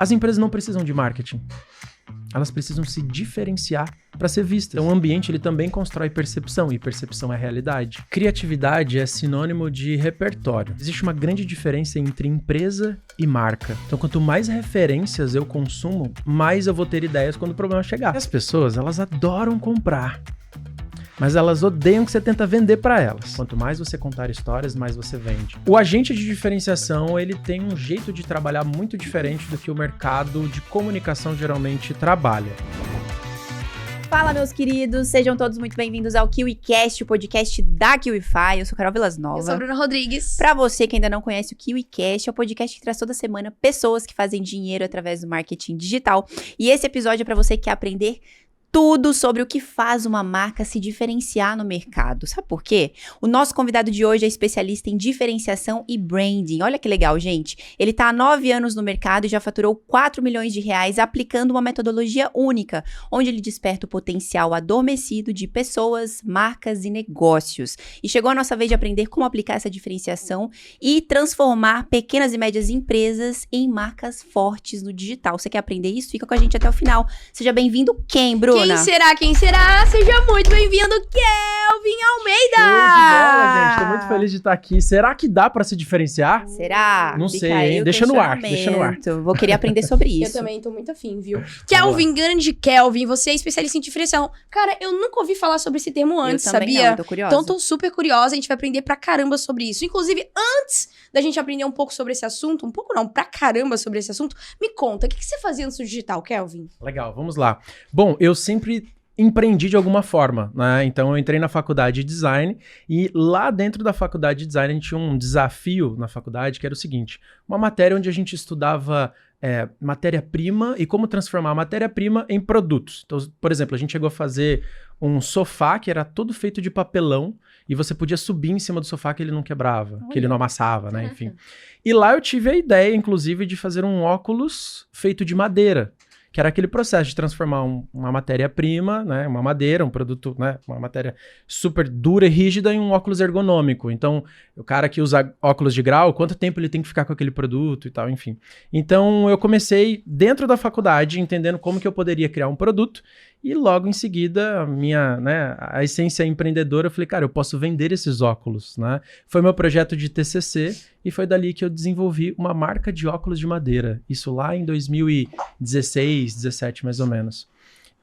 As empresas não precisam de marketing. Elas precisam se diferenciar para ser vistas. Então, o ambiente ele também constrói percepção, e percepção é realidade. Criatividade é sinônimo de repertório. Existe uma grande diferença entre empresa e marca. Então, quanto mais referências eu consumo, mais eu vou ter ideias quando o problema chegar. E as pessoas, elas adoram comprar, mas elas odeiam que você tenta vender para elas. Quanto mais você contar histórias, mais você vende. O agente de diferenciação, ele tem um jeito de trabalhar muito diferente do que o mercado de comunicação geralmente trabalha. Fala, meus queridos, sejam todos muito bem-vindos ao KiwiCast, o podcast da KiwiFi. Eu sou Carol Vilas Nova. Eu sou a Bruna Rodrigues. Pra você que ainda não conhece o KiwiCast, é o podcast que traz toda semana pessoas que fazem dinheiro através do marketing digital. E esse episódio é pra você que quer aprender tudo sobre o que faz uma marca se diferenciar no mercado. Sabe por quê? O nosso convidado de hoje é especialista em diferenciação e branding. Olha que legal, gente. Ele está há 9 anos no mercado e já faturou 4 milhões de reais aplicando uma metodologia única, onde ele desperta o potencial adormecido de pessoas, marcas e negócios. E chegou a nossa vez de aprender como aplicar essa diferenciação e transformar pequenas e médias empresas em marcas fortes no digital. Você quer aprender isso? Fica com a gente até o final. Seja bem-vindo, Bruno. Quem será? Quem será? Seja muito bem-vindo, Kelvin Almeida! Show de bola, gente. Tô muito feliz de estar aqui. Será que dá pra se diferenciar? Será? Não sei, hein? Deixa no ar. Vou querer aprender sobre isso. Eu também tô muito afim, viu? Kelvin, grande Kelvin, você é especialista em diferenciação. Cara, eu nunca ouvi falar sobre esse termo antes, sabia? Não, tô curiosa. Então tô super curiosa, a gente vai aprender pra caramba sobre isso. Inclusive, antes da gente aprender um pouco sobre esse assunto, um pouco não, pra caramba sobre esse assunto, me conta, o que você fazia antes do digital, Kelvin? Legal, vamos lá. Bom, eu sempre empreendi de alguma forma, né? Então eu entrei na faculdade de design e lá dentro da faculdade de design a gente tinha um desafio na faculdade que era o seguinte, uma matéria onde a gente estudava matéria-prima e como transformar a matéria-prima em produtos. Então, por exemplo, a gente chegou a fazer um sofá que era todo feito de papelão e você podia subir em cima do sofá que ele não quebrava, que ele não amassava, né? Enfim. E lá eu tive a ideia, inclusive, de fazer um óculos feito de madeira, que era aquele processo de transformar uma matéria-prima, né, uma madeira, um produto, né, uma matéria super dura e rígida em um óculos ergonômico. Então, o cara que usa óculos de grau, quanto tempo ele tem que ficar com aquele produto e tal, enfim. Então, eu comecei dentro da faculdade, entendendo como que eu poderia criar um produto, e logo em seguida, a essência empreendedora, eu falei, cara, eu posso vender esses óculos, né? Foi meu projeto de TCC e foi dali que eu desenvolvi uma marca de óculos de madeira. Isso lá em 2016, 17 mais ou menos.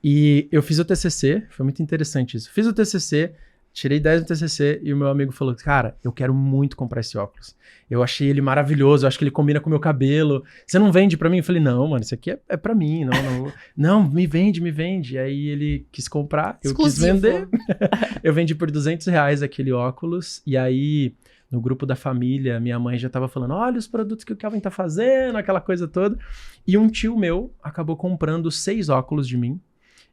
E eu fiz o TCC, foi muito interessante isso. Fiz o TCC, tirei 10 no TCC e o meu amigo falou, cara, eu quero muito comprar esse óculos. Eu achei ele maravilhoso, eu acho que ele combina com o meu cabelo. Você não vende pra mim? Eu falei, não, mano, isso aqui é pra mim. Não, me vende. E aí ele quis comprar, eu quis vender. Eu vendi por R$200 aquele óculos. E aí, no grupo da família, minha mãe já tava falando, olha os produtos que o Kelvin tá fazendo, aquela coisa toda. E um tio meu acabou comprando 6 óculos de mim.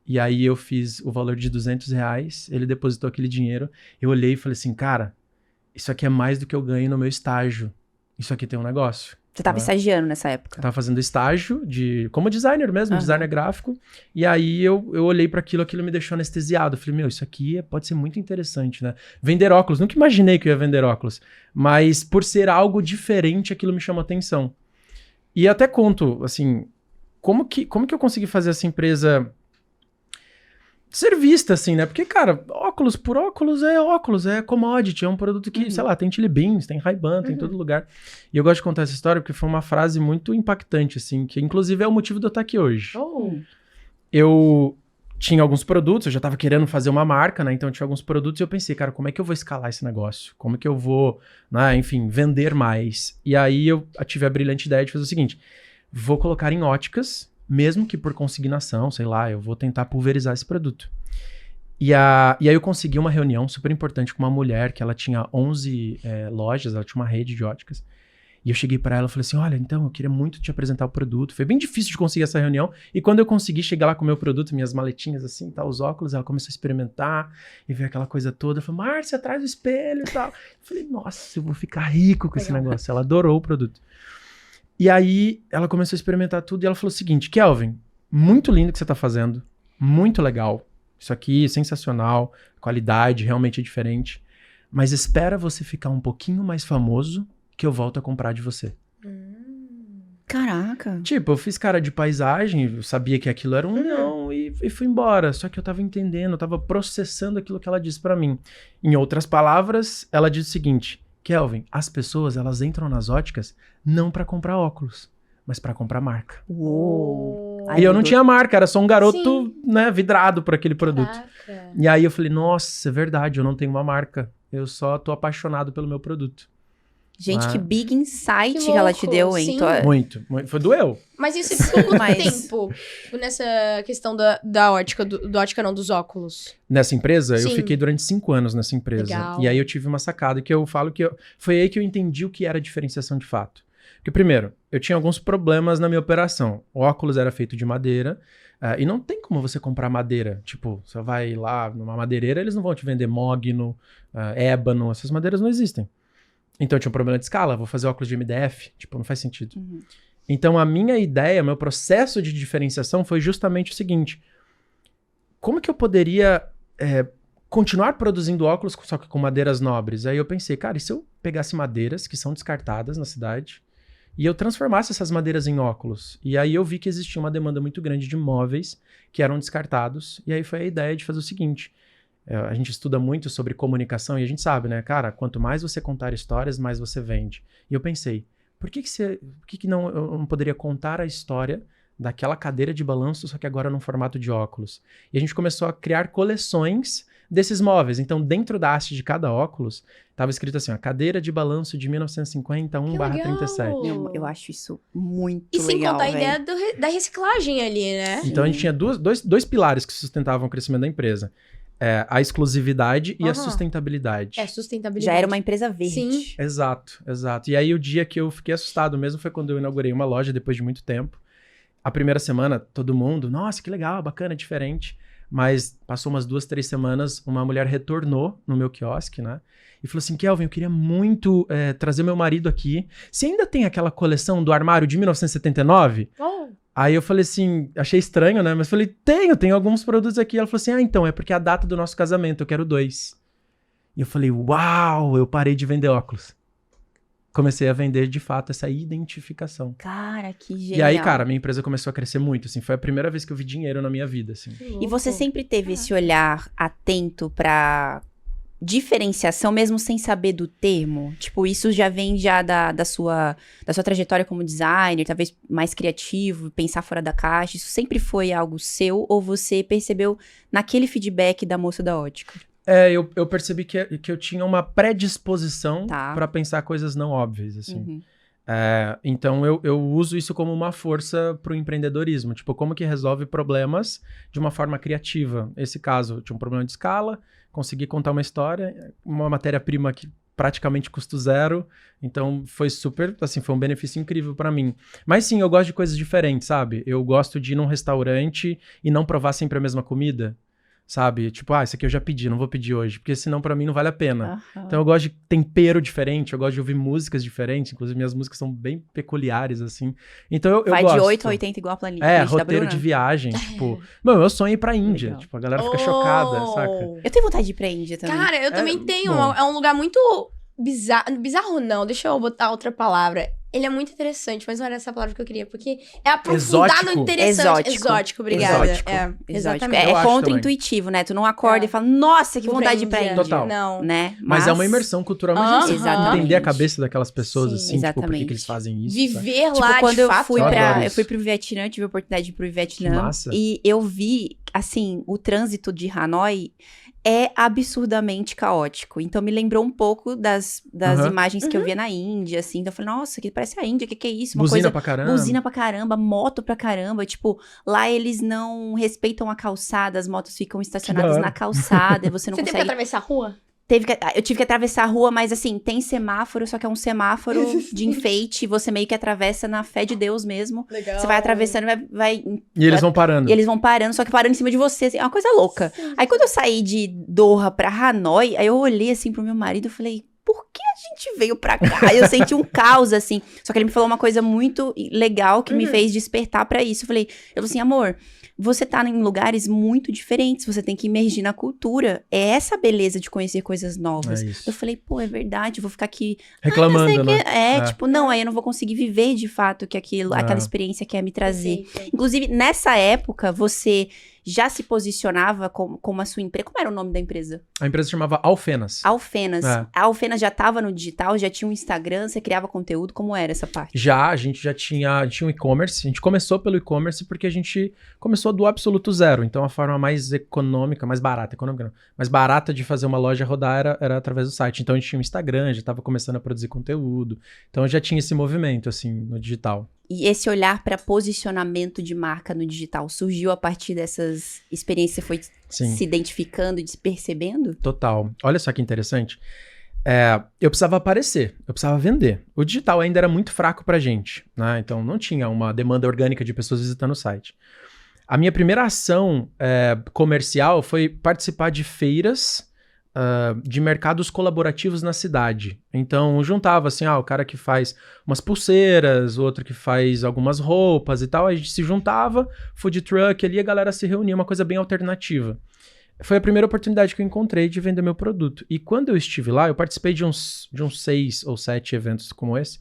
E aí eu fiz o valor de R$200, ele depositou aquele dinheiro. Eu olhei e falei assim, cara, isso aqui é mais do que eu ganho no meu estágio. Isso aqui tem um negócio. Você tava estagiando nessa época? Eu tava fazendo estágio como designer mesmo, designer gráfico. E aí eu olhei para aquilo me deixou anestesiado. Eu falei, isso aqui pode ser muito interessante, né? Vender óculos, nunca imaginei que eu ia vender óculos. Mas por ser algo diferente, aquilo me chamou atenção. E até conto, assim, como que eu consegui fazer essa empresa ser vista, assim, né? Porque, cara, óculos por óculos, é commodity, é um produto que, sei lá, tem Chili Beans, tem Ray-Ban, tem em todo lugar. E eu gosto de contar essa história porque foi uma frase muito impactante, assim, que inclusive é o motivo de eu estar aqui hoje. Eu tinha alguns produtos, eu já tava querendo fazer uma marca, né? Então eu tinha alguns produtos e eu pensei, cara, como é que eu vou escalar esse negócio? Como é que eu vou, né, enfim, vender mais? E aí eu tive a brilhante ideia de fazer o seguinte, vou colocar em óticas, mesmo que por consignação, sei lá, eu vou tentar pulverizar esse produto. E aí eu consegui uma reunião super importante com uma mulher que ela tinha 11 lojas, ela tinha uma rede de óticas. E eu cheguei pra ela e falei assim, olha, então, eu queria muito te apresentar o produto. Foi bem difícil de conseguir essa reunião. E quando eu consegui chegar lá com o meu produto, minhas maletinhas assim, tá, os óculos, ela começou a experimentar e ver aquela coisa toda. Eu falei, Márcia, atrás do espelho e tal. Eu falei, nossa, eu vou ficar rico com esse negócio. Ela adorou o produto. E aí, ela começou a experimentar tudo e ela falou o seguinte, Kelvin, muito lindo o que você tá fazendo, muito legal, isso aqui é sensacional, qualidade realmente é diferente, mas espera você ficar um pouquinho mais famoso que eu volto a comprar de você. Caraca. Tipo, eu fiz cara de paisagem, eu sabia que aquilo era um não e fui embora. Só que eu tava entendendo, eu tava processando aquilo que ela disse pra mim. Em outras palavras, ela diz o seguinte: Kelvin, as pessoas, elas entram nas óticas não pra comprar óculos, mas pra comprar marca. Uou. E eu não tinha marca, era só um garoto, Sim. né, vidrado por aquele produto. Caraca. E aí eu falei, nossa, é verdade, eu não tenho uma marca. Eu só tô apaixonado pelo meu produto. Gente, Ah. que big insight Que que ela te louco, deu, hein? sim. Muito. Foi doeu. Mas isso ficou quanto Mas- tempo nessa questão da ótica, do ótica não, dos óculos? Nessa empresa, eu Sim. fiquei durante 5 anos nessa empresa. Legal. E aí eu tive uma sacada que eu falo que foi aí que eu entendi o que era diferenciação de fato. Porque, primeiro, eu tinha alguns problemas na minha operação. O óculos era feito de madeira, e não tem como você comprar madeira. Tipo, você vai lá numa madeireira, eles não vão te vender mogno, ébano, essas madeiras não existem. Então eu tinha um problema de escala, vou fazer óculos de MDF, tipo, não faz sentido. Uhum. Então a minha ideia, meu processo de diferenciação foi justamente o seguinte: como que eu poderia continuar produzindo óculos só que com madeiras nobres? Aí eu pensei, cara, e se eu pegasse madeiras que são descartadas na cidade e eu transformasse essas madeiras em óculos? E aí eu vi que existia uma demanda muito grande de móveis que eram descartados, e aí foi a ideia de fazer o seguinte: a gente estuda muito sobre comunicação e a gente sabe, né, cara, quanto mais você contar histórias, mais você vende. E eu pensei, por que eu não poderia contar a história daquela cadeira de balanço, só que agora num formato de óculos? E a gente começou a criar coleções desses móveis. Então, dentro da haste de cada óculos, estava escrito assim, ó, cadeira de balanço de 1950, 1/37. Eu acho isso muito E sem legal, contar a velho. ideia da reciclagem ali, né? Então, a gente tinha dois pilares que sustentavam o crescimento da empresa. A exclusividade e a Aham. sustentabilidade. É sustentabilidade. Já era uma empresa verde. Sim. Exato, exato. E aí o dia que eu fiquei assustado mesmo foi quando eu inaugurei uma loja depois de muito tempo. A primeira semana, todo mundo, nossa, que legal, bacana, diferente. Mas passou umas 2, 3 semanas, uma mulher retornou no meu quiosque, né? E falou assim, Kelvin, eu queria muito trazer meu marido aqui. Você ainda tem aquela coleção do armário de 1979? Oh. Aí eu falei assim, achei estranho, né? Mas falei, tenho alguns produtos aqui. Ela falou assim, então, é porque é a data do nosso casamento, eu quero 2. E eu falei, uau, eu parei de vender óculos. Comecei a vender, de fato, essa identificação. Cara, que genial. E aí, cara, minha empresa começou a crescer muito, assim. Foi a primeira vez que eu vi dinheiro na minha vida, assim. E você sempre teve esse olhar atento pra diferenciação, mesmo sem saber do termo? Tipo, isso já vem já da sua trajetória como designer, talvez mais criativo, pensar fora da caixa. Isso sempre foi algo seu ou você percebeu naquele feedback da moça da ótica? Eu percebi que eu tinha uma predisposição Tá. pra pensar coisas não óbvias, assim. Uhum. Então eu uso isso como uma força pro empreendedorismo. Tipo, como que resolve problemas de uma forma criativa. Esse caso, eu tinha um problema de escala, consegui contar uma história, uma matéria-prima que praticamente custo zero. Então foi super, assim, foi um benefício incrível pra mim. Mas sim, eu gosto de coisas diferentes, sabe? Eu gosto de ir num restaurante e não provar sempre a mesma comida. Sabe? Tipo, isso aqui eu já pedi, não vou pedir hoje, porque senão pra mim não vale a pena. Aham. Então eu gosto de tempero diferente, eu gosto de ouvir músicas diferentes, inclusive minhas músicas são bem peculiares, assim. Então eu Vai gosto. de 8 a 80 igual a planilha. da Roteiro Bruna? de viagem, tipo... Meu, eu sonho ir pra Índia, Legal. tipo, a galera fica chocada, saca? Eu tenho vontade de ir pra Índia também. Cara, eu também tenho. bom. É um lugar muito bizarro. Bizarro não, deixa eu botar outra palavra. Ele é muito interessante, mas não era essa palavra que eu queria, porque é aprofundar no Exótico. interessante. Exótico. Exótico, obrigada. Exótico. Exótico. Exatamente. Eu É acho contra-intuitivo, né? Tu não acorda e fala, nossa, que Vou vontade de ir pra Índia. Índia. Total. Não. Né? Mas é uma imersão cultural, Aham. mas você Exatamente. entender a cabeça daquelas pessoas, Sim. assim, tipo, por que Exatamente. que eles fazem isso, sabe? Viver Tipo, lá, quando de eu fato. fui Eu adoro eu isso. fui pro Vietnã, tive a oportunidade de ir pro Vietnã. Que massa. E eu vi, assim, o trânsito de Hanoi é absurdamente caótico. Então me lembrou um pouco das Aham. imagens que eu via na Índia, assim. Então eu falei, nossa, que parece a Índia, o que é isso? Uma Buzina coisa pra caramba. Buzina pra caramba, moto pra caramba. Tipo, lá eles não respeitam a calçada, as motos ficam estacionadas hora. na calçada e você não Você teve que consegue. atravessar a rua? Eu tive que atravessar a rua, mas assim, tem semáforo, só que é um semáforo de enfeite. Você meio que atravessa na fé de Deus mesmo. Legal. Você vai atravessando, vai E eles vão parando. e eles vão parando, só que parando em cima de você. Assim, é uma coisa louca. Aí quando eu saí de Doha pra Hanoi, aí eu olhei assim pro meu marido e falei, por que a gente veio pra cá? Eu senti um caos, assim. Só que ele me falou uma coisa muito legal que me fez despertar pra isso. Eu falei assim, amor, você tá em lugares muito diferentes, você tem que imergir na cultura. É essa a beleza de conhecer coisas novas. Eu falei, pô, é verdade, eu vou ficar aqui... reclamando, né? Tipo, não, aí eu não vou conseguir viver de fato que aquela experiência quer me trazer. Perfeito. Inclusive, nessa época, você já se posicionava como a sua empresa. Como era o nome da empresa? A empresa se chamava Alfenas. Alfenas. A Alfenas já estava no digital, já tinha um Instagram, você criava conteúdo, como era essa parte? A gente já tinha um e-commerce, a gente começou pelo e-commerce porque a gente começou do absoluto zero, então a forma mais econômica, mais barata de fazer uma loja rodar era através do site, então a gente tinha um Instagram, já estava começando a produzir conteúdo, então já tinha esse movimento, assim, no digital. E esse olhar para posicionamento de marca no digital surgiu a partir dessas experiências, você foi se identificando e se percebendo? Total. Olha só que interessante. Eu precisava aparecer, eu precisava vender. O digital ainda era muito fraco pra gente, né? Então não tinha uma demanda orgânica de pessoas visitando o site. A minha primeira ação comercial foi participar de feiras de mercados colaborativos na cidade. Então, juntava assim, o cara que faz umas pulseiras, o outro que faz algumas roupas e tal, a gente se juntava, food truck ali, a galera se reunia, uma coisa bem alternativa. Foi a primeira oportunidade que eu encontrei de vender meu produto. E quando eu estive lá, eu participei de uns 6 ou 7 eventos como esse,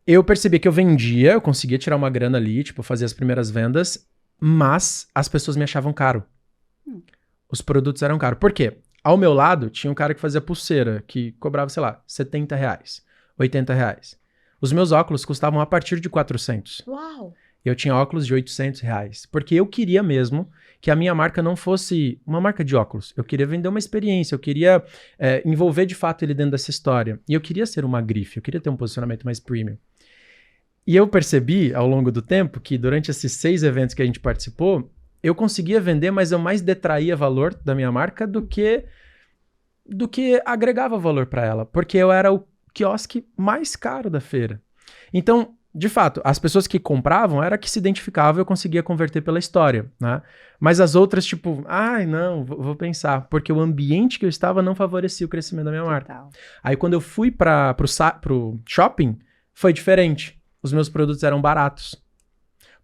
eu percebi que eu vendia, eu conseguia tirar uma grana ali, tipo, fazer as primeiras vendas, mas as pessoas me achavam caro. Os produtos eram caros. Por quê? Ao meu lado, tinha um cara que fazia pulseira, que cobrava, sei lá, R$70, R$80. Os meus óculos custavam a partir de 400. Uau! Eu tinha óculos de R$800, porque eu queria mesmo que a minha marca não fosse uma marca de óculos. Eu queria vender uma experiência, eu queria envolver de fato ele dentro dessa história. E eu queria ser uma grife, eu queria ter um posicionamento mais premium. E eu percebi, ao longo do tempo, que durante esses 6 eventos que a gente participou, eu conseguia vender, mas eu mais detraía valor da minha marca do que agregava valor para ela, porque eu era o quiosque mais caro da feira. Então, de fato, as pessoas que compravam era que se identificavam e eu conseguia converter pela história, né? Mas as outras, tipo, não, vou pensar, porque o ambiente que eu estava não favorecia o crescimento da minha marca. Aí quando eu fui pro shopping, foi diferente. Os meus produtos eram baratos.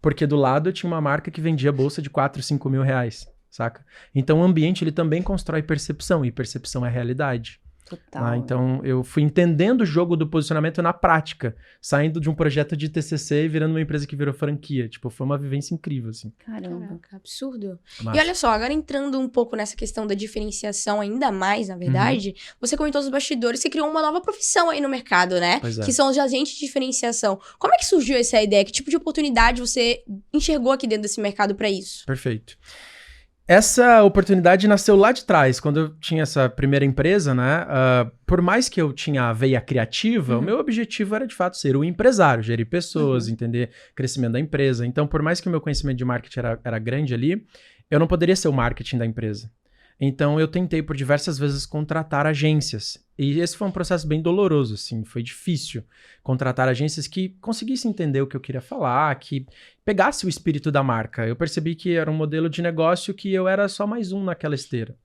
Porque do lado eu tinha uma marca que vendia bolsa de 4, 5 mil reais, saca? Então o ambiente ele também constrói percepção, e percepção é realidade. Total. Então eu fui entendendo o jogo do posicionamento na prática, saindo de um projeto de TCC e virando uma empresa que virou franquia. Tipo, foi uma vivência incrível, assim. Caramba. Caraca, absurdo. Massa. E olha só, agora entrando um pouco nessa questão da diferenciação ainda mais, na verdade, você comentou os bastidores, você criou uma nova profissão aí no mercado, né? Pois é. Que são os agentes de diferenciação. Como é que surgiu essa ideia? Que tipo de oportunidade você enxergou aqui dentro desse mercado para isso? Perfeito. Essa oportunidade nasceu lá de trás, quando eu tinha essa primeira empresa, né? Por mais que eu tinha a veia criativa, o meu objetivo era, de fato, ser o empresário, gerir pessoas, entender o crescimento da empresa. Então, por mais que o meu conhecimento de marketing era grande ali, eu não poderia ser o marketing da empresa. Então, eu tentei por diversas vezes contratar agências. E esse foi um processo bem doloroso, assim. Foi difícil contratar agências que conseguissem entender o que eu queria falar, que pegasse o espírito da marca. Eu percebi que era um modelo de negócio que eu era só mais um naquela esteira.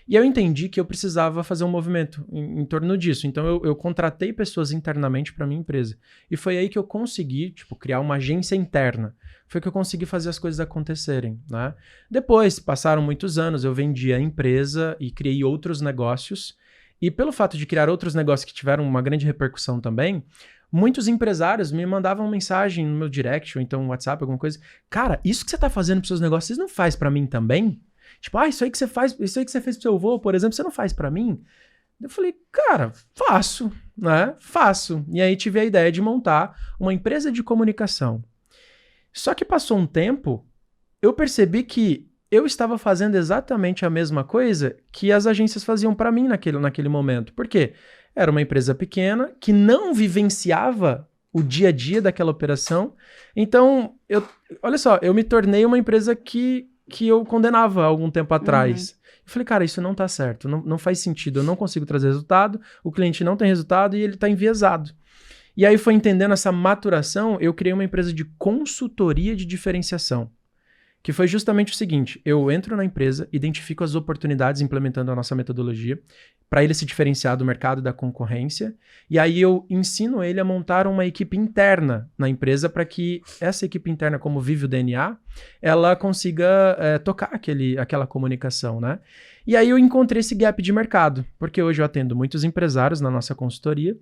E eu entendi que eu precisava fazer um movimento em torno disso. Então, eu contratei pessoas internamente para minha empresa. E foi aí que eu consegui, criar uma agência interna. Foi que eu consegui fazer as coisas acontecerem, né? Depois, passaram muitos anos, eu vendi a empresa e criei outros negócios. E pelo fato de criar outros negócios que tiveram uma grande repercussão também, muitos empresários me mandavam mensagem no meu direct, ou então no WhatsApp, alguma coisa. Cara, isso que você tá fazendo pros seus negócios, vocês não faz para mim também? Tipo, isso aí que você faz, isso aí que você fez pro seu avô, por exemplo, você não faz para mim? Eu falei, cara, faço, né? Faço. E aí tive a ideia de montar uma empresa de comunicação. Só que passou um tempo, eu percebi que eu estava fazendo exatamente a mesma coisa que as agências faziam para mim naquele momento. Por quê? Era uma empresa pequena que não vivenciava o dia a dia daquela operação. Então, olha só, eu me tornei uma empresa que eu condenava há algum tempo atrás. Eu falei, cara, isso não tá certo, não faz sentido, eu não consigo trazer resultado, o cliente não tem resultado e ele tá enviesado. E aí foi entendendo essa maturação, eu criei uma empresa de consultoria de diferenciação. O que foi justamente o seguinte: eu entro na empresa, identifico as oportunidades implementando a nossa metodologia, para ele se diferenciar do mercado, da concorrência, e aí eu ensino ele a montar uma equipe interna na empresa para que essa equipe interna, como vive o DNA, ela consiga tocar aquela comunicação, né? E aí eu encontrei esse gap de mercado, porque hoje eu atendo muitos empresários na nossa consultoria,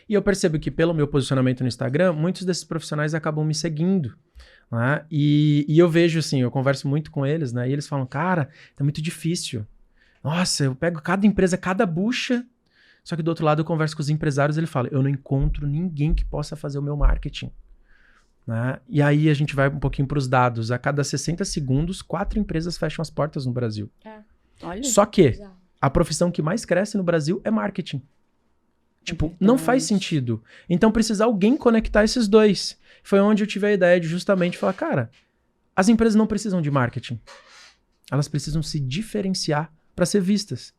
e eu percebo que pelo meu posicionamento no Instagram, muitos desses profissionais acabam me seguindo, né? E eu vejo assim, eu converso muito com eles, né? E eles falam, cara, é muito difícil. Nossa, eu pego cada empresa, cada bucha. Só que do outro lado eu converso com os empresários e ele fala, eu não encontro ninguém que possa fazer o meu marketing. Né? E aí a gente vai um pouquinho para os dados. A cada 60 segundos, 4 empresas fecham as portas no Brasil. Olha. Só que a profissão que mais cresce no Brasil é marketing. Tipo, não faz sentido. Então precisa alguém conectar esses dois. Foi onde eu tive a ideia de justamente falar, cara, as empresas não precisam de marketing. Elas precisam se diferenciar para ser vistas.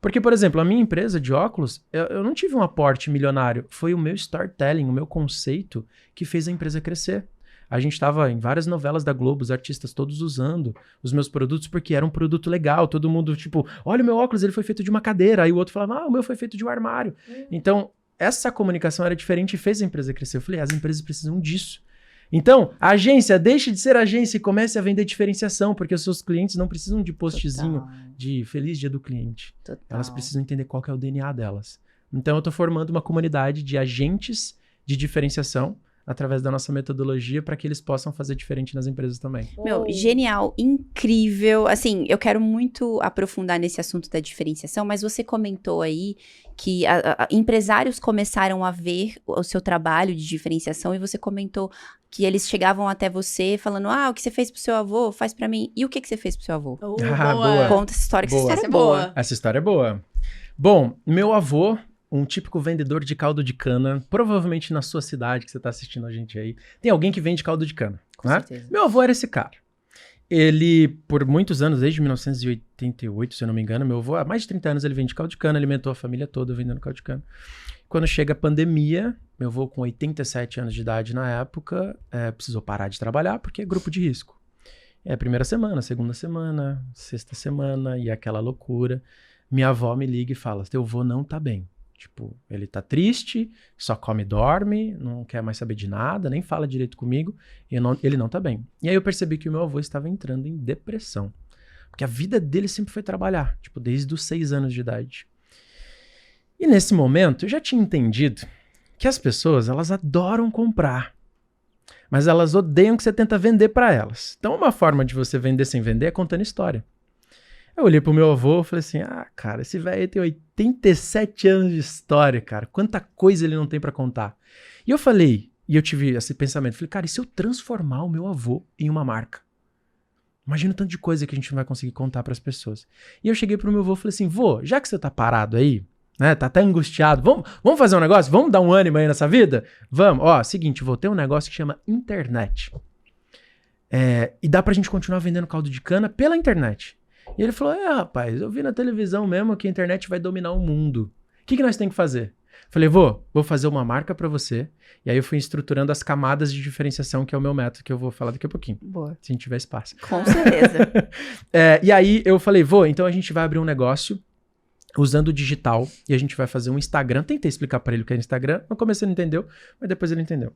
Porque, por exemplo, a minha empresa de óculos, eu não tive um aporte milionário. Foi o meu storytelling, o meu conceito que fez a empresa crescer. A gente estava em várias novelas da Globo, os artistas todos usando os meus produtos porque era um produto legal. Todo mundo, tipo, olha o meu óculos, ele foi feito de uma cadeira. Aí o outro falava, o meu foi feito de um armário. Então, essa comunicação era diferente e fez a empresa crescer. Eu falei, as empresas precisam disso. Então, a agência deixe de ser agência e comece a vender diferenciação, porque os seus clientes não precisam de postzinho de feliz dia do cliente. Elas precisam entender qual que é o DNA delas. Então, eu estou formando uma comunidade de agentes de diferenciação através da nossa metodologia para que eles possam fazer diferente nas empresas também. Meu, genial, incrível. Assim, eu quero muito aprofundar nesse assunto da diferenciação, mas você comentou aí que empresários começaram a ver o seu trabalho de diferenciação e você comentou que eles chegavam até você falando, o que você fez pro seu avô, faz pra mim. E o que você fez pro seu avô? Boa. Conta essa história, que essa história é boa. Essa história é boa. Bom, meu avô, um típico vendedor de caldo de cana, provavelmente na sua cidade, que você tá assistindo a gente aí, tem alguém que vende caldo de cana, Com né? certeza. Meu avô era esse cara. Ele, por muitos anos, desde 1988, se eu não me engano, meu avô, há mais de 30 anos ele vende caldo de cana, alimentou a família toda vendendo caldo de cana. Quando chega a pandemia, meu avô com 87 anos de idade na época, precisou parar de trabalhar porque é grupo de risco. É a primeira semana, segunda semana, sexta semana e aquela loucura. Minha avó me liga e fala, teu avô não tá bem. Tipo, ele tá triste, só come e dorme, não quer mais saber de nada, nem fala direito comigo, e ele não tá bem. E aí eu percebi que o meu avô estava entrando em depressão. Porque a vida dele sempre foi trabalhar, tipo, desde os 6 anos de idade. E nesse momento, eu já tinha entendido que as pessoas, elas adoram comprar, mas elas odeiam que você tenta vender para elas. Então, uma forma de você vender sem vender é contando história. Eu olhei pro meu avô e falei assim, cara, esse velho tem 87 anos de história, cara. Quanta coisa ele não tem pra contar. E eu falei, e eu tive esse pensamento, falei, cara, e se eu transformar o meu avô em uma marca? Imagina o tanto de coisa que a gente não vai conseguir contar pras pessoas. E eu cheguei pro meu avô e falei assim, vô, já que você tá parado aí, né, tá até angustiado, vamos fazer um negócio? Vamos dar um ânimo aí nessa vida? Vamos. Ó, seguinte, vou ter um negócio que chama internet. E dá pra gente continuar vendendo caldo de cana pela internet. E ele falou, rapaz, eu vi na televisão mesmo que a internet vai dominar o mundo. O que nós temos que fazer? Falei, vou fazer uma marca pra você. E aí eu fui estruturando as camadas de diferenciação, que é o meu método, que eu vou falar daqui a pouquinho. Boa. Se a gente tiver espaço. Com certeza. E aí eu falei, então a gente vai abrir um negócio usando o digital e a gente vai fazer um Instagram. Tentei explicar pra ele o que é Instagram. No começo ele não entendeu, mas depois ele entendeu.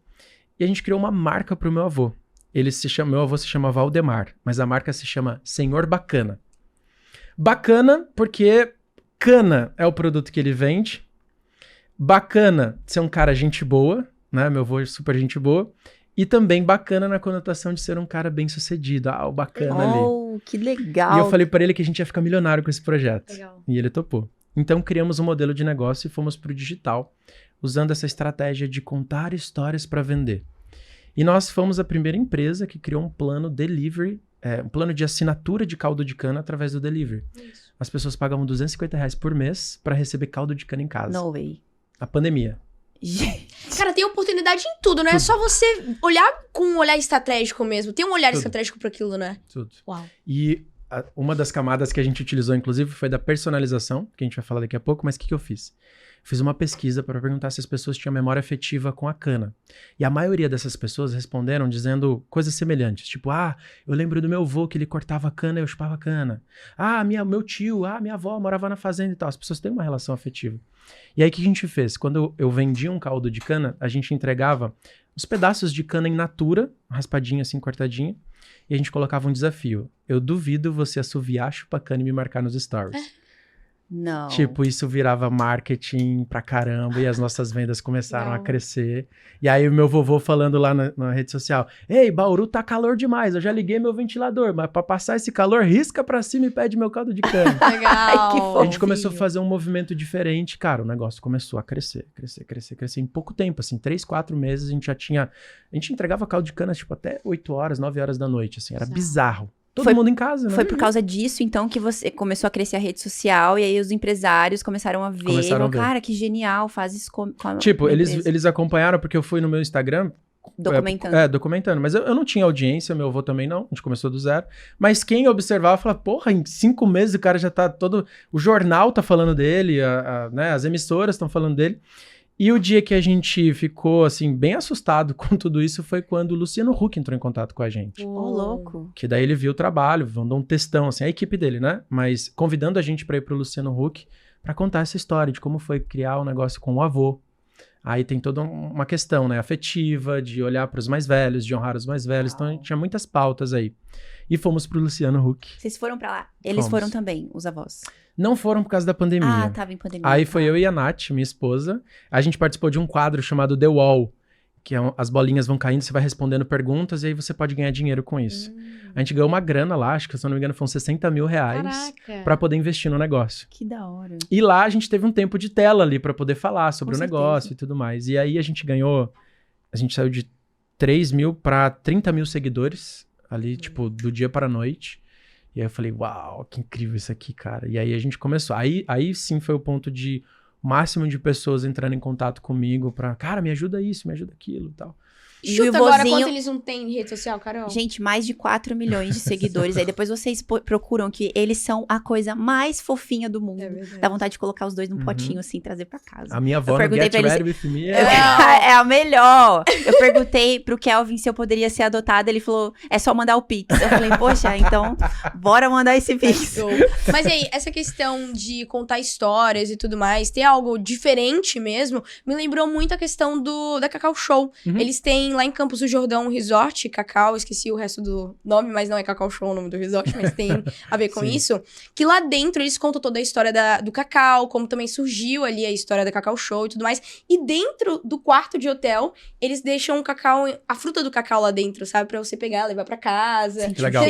E a gente criou uma marca pro meu avô. Meu avô se chama Valdemar, mas a marca se chama Senhor Bacana. Bacana porque cana é o produto que ele vende. Bacana ser um cara gente boa, né? Meu avô é super gente boa. E também bacana na conotação de ser um cara bem sucedido. O bacana ali. Que legal. E eu falei pra ele que a gente ia ficar milionário com esse projeto. Legal. E ele topou. Então criamos um modelo de negócio e fomos pro digital, usando essa estratégia de contar histórias para vender. E nós fomos a primeira empresa que criou um plano delivery, um plano de assinatura de caldo de cana através do delivery. Isso. As pessoas pagavam R$250 por mês para receber caldo de cana em casa. No way. A pandemia. Gente. Cara, tem oportunidade em tudo, não é só você olhar com um olhar estratégico mesmo. Tem um olhar estratégico para aquilo, né? Tudo. Uau. E uma das camadas que a gente utilizou, inclusive, foi da personalização, que a gente vai falar daqui a pouco, mas o que eu fiz? fiz uma pesquisa para perguntar se as pessoas tinham memória afetiva com a cana. E a maioria dessas pessoas responderam dizendo coisas semelhantes. Tipo, eu lembro do meu avô que ele cortava cana e eu chupava cana. Meu tio, minha avó morava na fazenda e tal. As pessoas têm uma relação afetiva. E aí o que a gente fez? Quando eu vendia um caldo de cana, a gente entregava os pedaços de cana in natura, raspadinha assim, cortadinha. E a gente colocava um desafio. Eu duvido você assoviar, chupar cana e me marcar nos stories. Não. Tipo, isso virava marketing pra caramba e as nossas vendas começaram a crescer. E aí o meu vovô falando lá na rede social, ei, Bauru tá calor demais, eu já liguei meu ventilador, mas pra passar esse calor, risca pra cima e pede meu caldo de cana. Legal. Ai, que A gente começou a fazer um movimento diferente, cara, o negócio começou a crescer. Em pouco tempo, assim, 3, 4 meses a gente entregava caldo de cana, tipo, até 8 horas, 9 horas da noite, assim, era bizarro. Todo mundo em casa, né? Foi por causa disso, então, que você começou a crescer a rede social e aí os empresários começaram a ver. Cara, que genial, faz isso com a Tipo, empresa. eles acompanharam porque eu fui no meu Instagram... Documentando. Documentando. Mas eu não tinha audiência, meu avô também não. A gente começou do zero. Mas quem observava, falava, porra, em 5 meses o cara já tá todo... O jornal tá falando dele, né, as emissoras estão falando dele. E o dia que a gente ficou, assim, bem assustado com tudo isso foi quando o Luciano Huck entrou em contato com a gente. Ô, louco. Que daí ele viu o trabalho, mandou um textão, assim, a equipe dele, né? Mas convidando a gente pra ir pro Luciano Huck pra contar essa história de como foi criar um negócio com o avô. Aí tem toda uma questão, né, afetiva, de olhar pros mais velhos, de honrar os mais velhos. Então a gente tinha muitas pautas aí. E fomos pro Luciano Huck. Vocês foram pra lá? Eles foram também, os avós? Não foram por causa da pandemia. Tava em pandemia. Aí foi eu e a Nath, minha esposa. A gente participou de um quadro chamado The Wall, que as bolinhas vão caindo, você vai respondendo perguntas e aí você pode ganhar dinheiro com isso. A gente ganhou uma grana lá, acho que se eu não me engano foram 60 mil reais pra poder investir no negócio. Que da hora. E lá a gente teve um tempo de tela ali pra poder falar sobre o negócio e tudo mais. E aí a gente saiu de 3 mil pra 30 mil seguidores ali, tipo, do dia pra noite. E aí eu falei, uau, que incrível isso aqui, cara. E aí a gente começou. Aí sim foi o ponto de máximo de pessoas entrando em contato comigo pra, cara, me ajuda isso, me ajuda aquilo e tal. Chuta agora quanto eles não têm em rede social, Carol. Gente, mais de 4 milhões de seguidores. Aí depois vocês procuram que eles são a coisa mais fofinha do mundo. Dá vontade de colocar os dois num potinho assim, trazer pra casa. A minha avó no Get Ready With Me é a melhor. Eu perguntei pro Kelvin se eu poderia ser adotada. Ele falou, é só mandar o Pix. Eu falei, poxa, então bora mandar esse Pix. Mas e aí, essa questão de contar histórias e tudo mais, ter algo diferente mesmo, me lembrou muito a questão da Cacau Show. Eles têm lá em Campos do Jordão um resort, Cacau, esqueci o resto do nome, mas não é Cacau Show o nome do resort, mas tem a ver com isso. Que lá dentro eles contam toda a história do Cacau, como também surgiu ali a história da Cacau Show e tudo mais. E dentro do quarto de hotel, eles deixam a fruta do cacau lá dentro, sabe? Pra você pegar, levar pra casa. Que legal.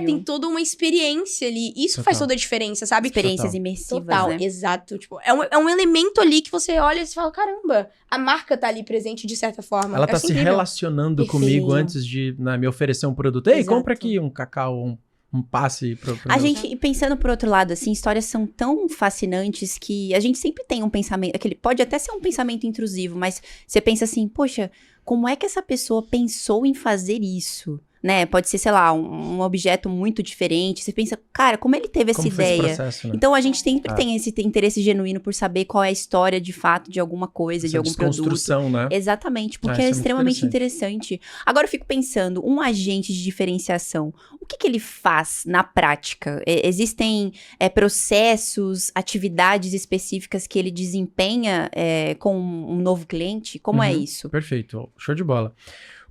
Tem toda uma experiência ali. Isso faz toda a diferença, sabe? Experiências imersivas, Total, né? Exato. Tipo, é um elemento ali que você olha e você fala, caramba, a marca tá ali presente de certa forma. Ela tá se relacionando comigo antes de me oferecer um produto. Ei, compra aqui um cacau, um passe pro A gente, pensando por outro lado, assim, histórias são tão fascinantes que a gente sempre tem um pensamento, pode até ser um pensamento intrusivo, mas você pensa assim, poxa, como é que essa pessoa pensou em fazer isso? Né? Pode ser, sei lá, um objeto muito diferente. Você pensa, cara, como ele teve essa ideia? Foi esse processo, né? Então, a gente sempre tem esse interesse genuíno por saber qual é a história, de fato, de alguma coisa, de algum produto. Desconstrução, né? Exatamente, porque é extremamente interessante. Agora, eu fico pensando, um agente de diferenciação, o que ele faz na prática? Existem processos, atividades específicas que ele desempenha com um novo cliente? Como é isso? Perfeito, show de bola.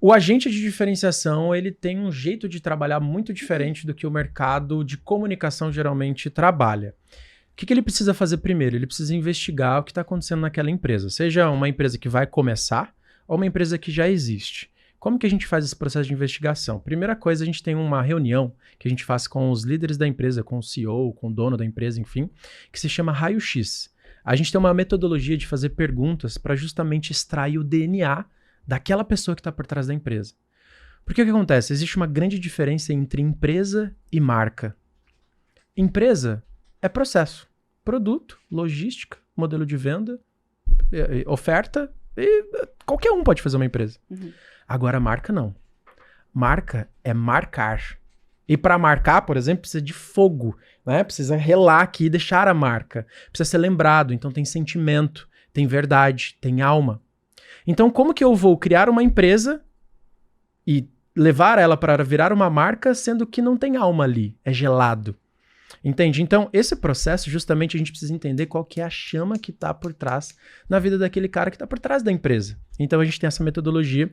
O agente de diferenciação, ele tem um jeito de trabalhar muito diferente do que o mercado de comunicação geralmente trabalha. O que ele precisa fazer primeiro? Ele precisa investigar o que está acontecendo naquela empresa, seja uma empresa que vai começar ou uma empresa que já existe. Como que a gente faz esse processo de investigação? Primeira coisa, a gente tem uma reunião que a gente faz com os líderes da empresa, com o CEO, com o dono da empresa, enfim, que se chama raio-x. A gente tem uma metodologia de fazer perguntas para justamente extrair o DNA daquela pessoa que está por trás da empresa. Porque o que acontece? Existe uma grande diferença entre empresa e marca. Empresa é processo, produto, logística, modelo de venda, oferta, e qualquer um pode fazer uma empresa. Agora, marca não. Marca é marcar. E para marcar, por exemplo, precisa de fogo, né? Precisa relar aqui e deixar a marca. Precisa ser lembrado, então tem sentimento. tem verdade, tem alma. Então, como que eu vou criar uma empresa e levar ela para virar uma marca, sendo que não tem alma ali, é gelado? Entende? Então, esse processo, justamente, a gente precisa entender qual que é a chama que está por trás na vida daquele cara que está por trás da empresa. Então, a gente tem essa metodologia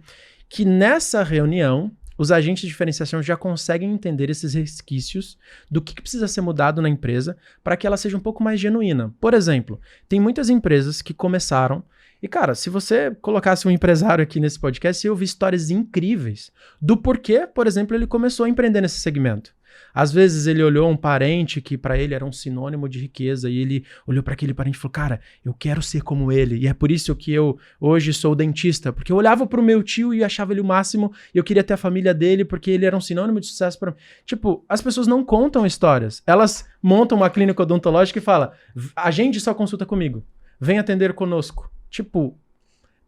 que nessa reunião, os agentes de diferenciação já conseguem entender esses resquícios do que precisa ser mudado na empresa para que ela seja um pouco mais genuína. Por exemplo, tem muitas empresas que começaram e, cara, se você colocasse um empresário aqui nesse podcast, eu ouvi histórias incríveis do porquê, por exemplo, ele começou a empreender nesse segmento. Às vezes ele olhou um parente que para ele era um sinônimo de riqueza e ele olhou para aquele parente e falou, cara, eu quero ser como ele e é por isso que eu hoje sou dentista, porque eu olhava pro meu tio e achava ele o máximo e eu queria ter a família dele porque ele era um sinônimo de sucesso para mim. Tipo, as pessoas não contam histórias, elas montam uma clínica odontológica e falam, agende sua consulta comigo, vem atender conosco. Tipo,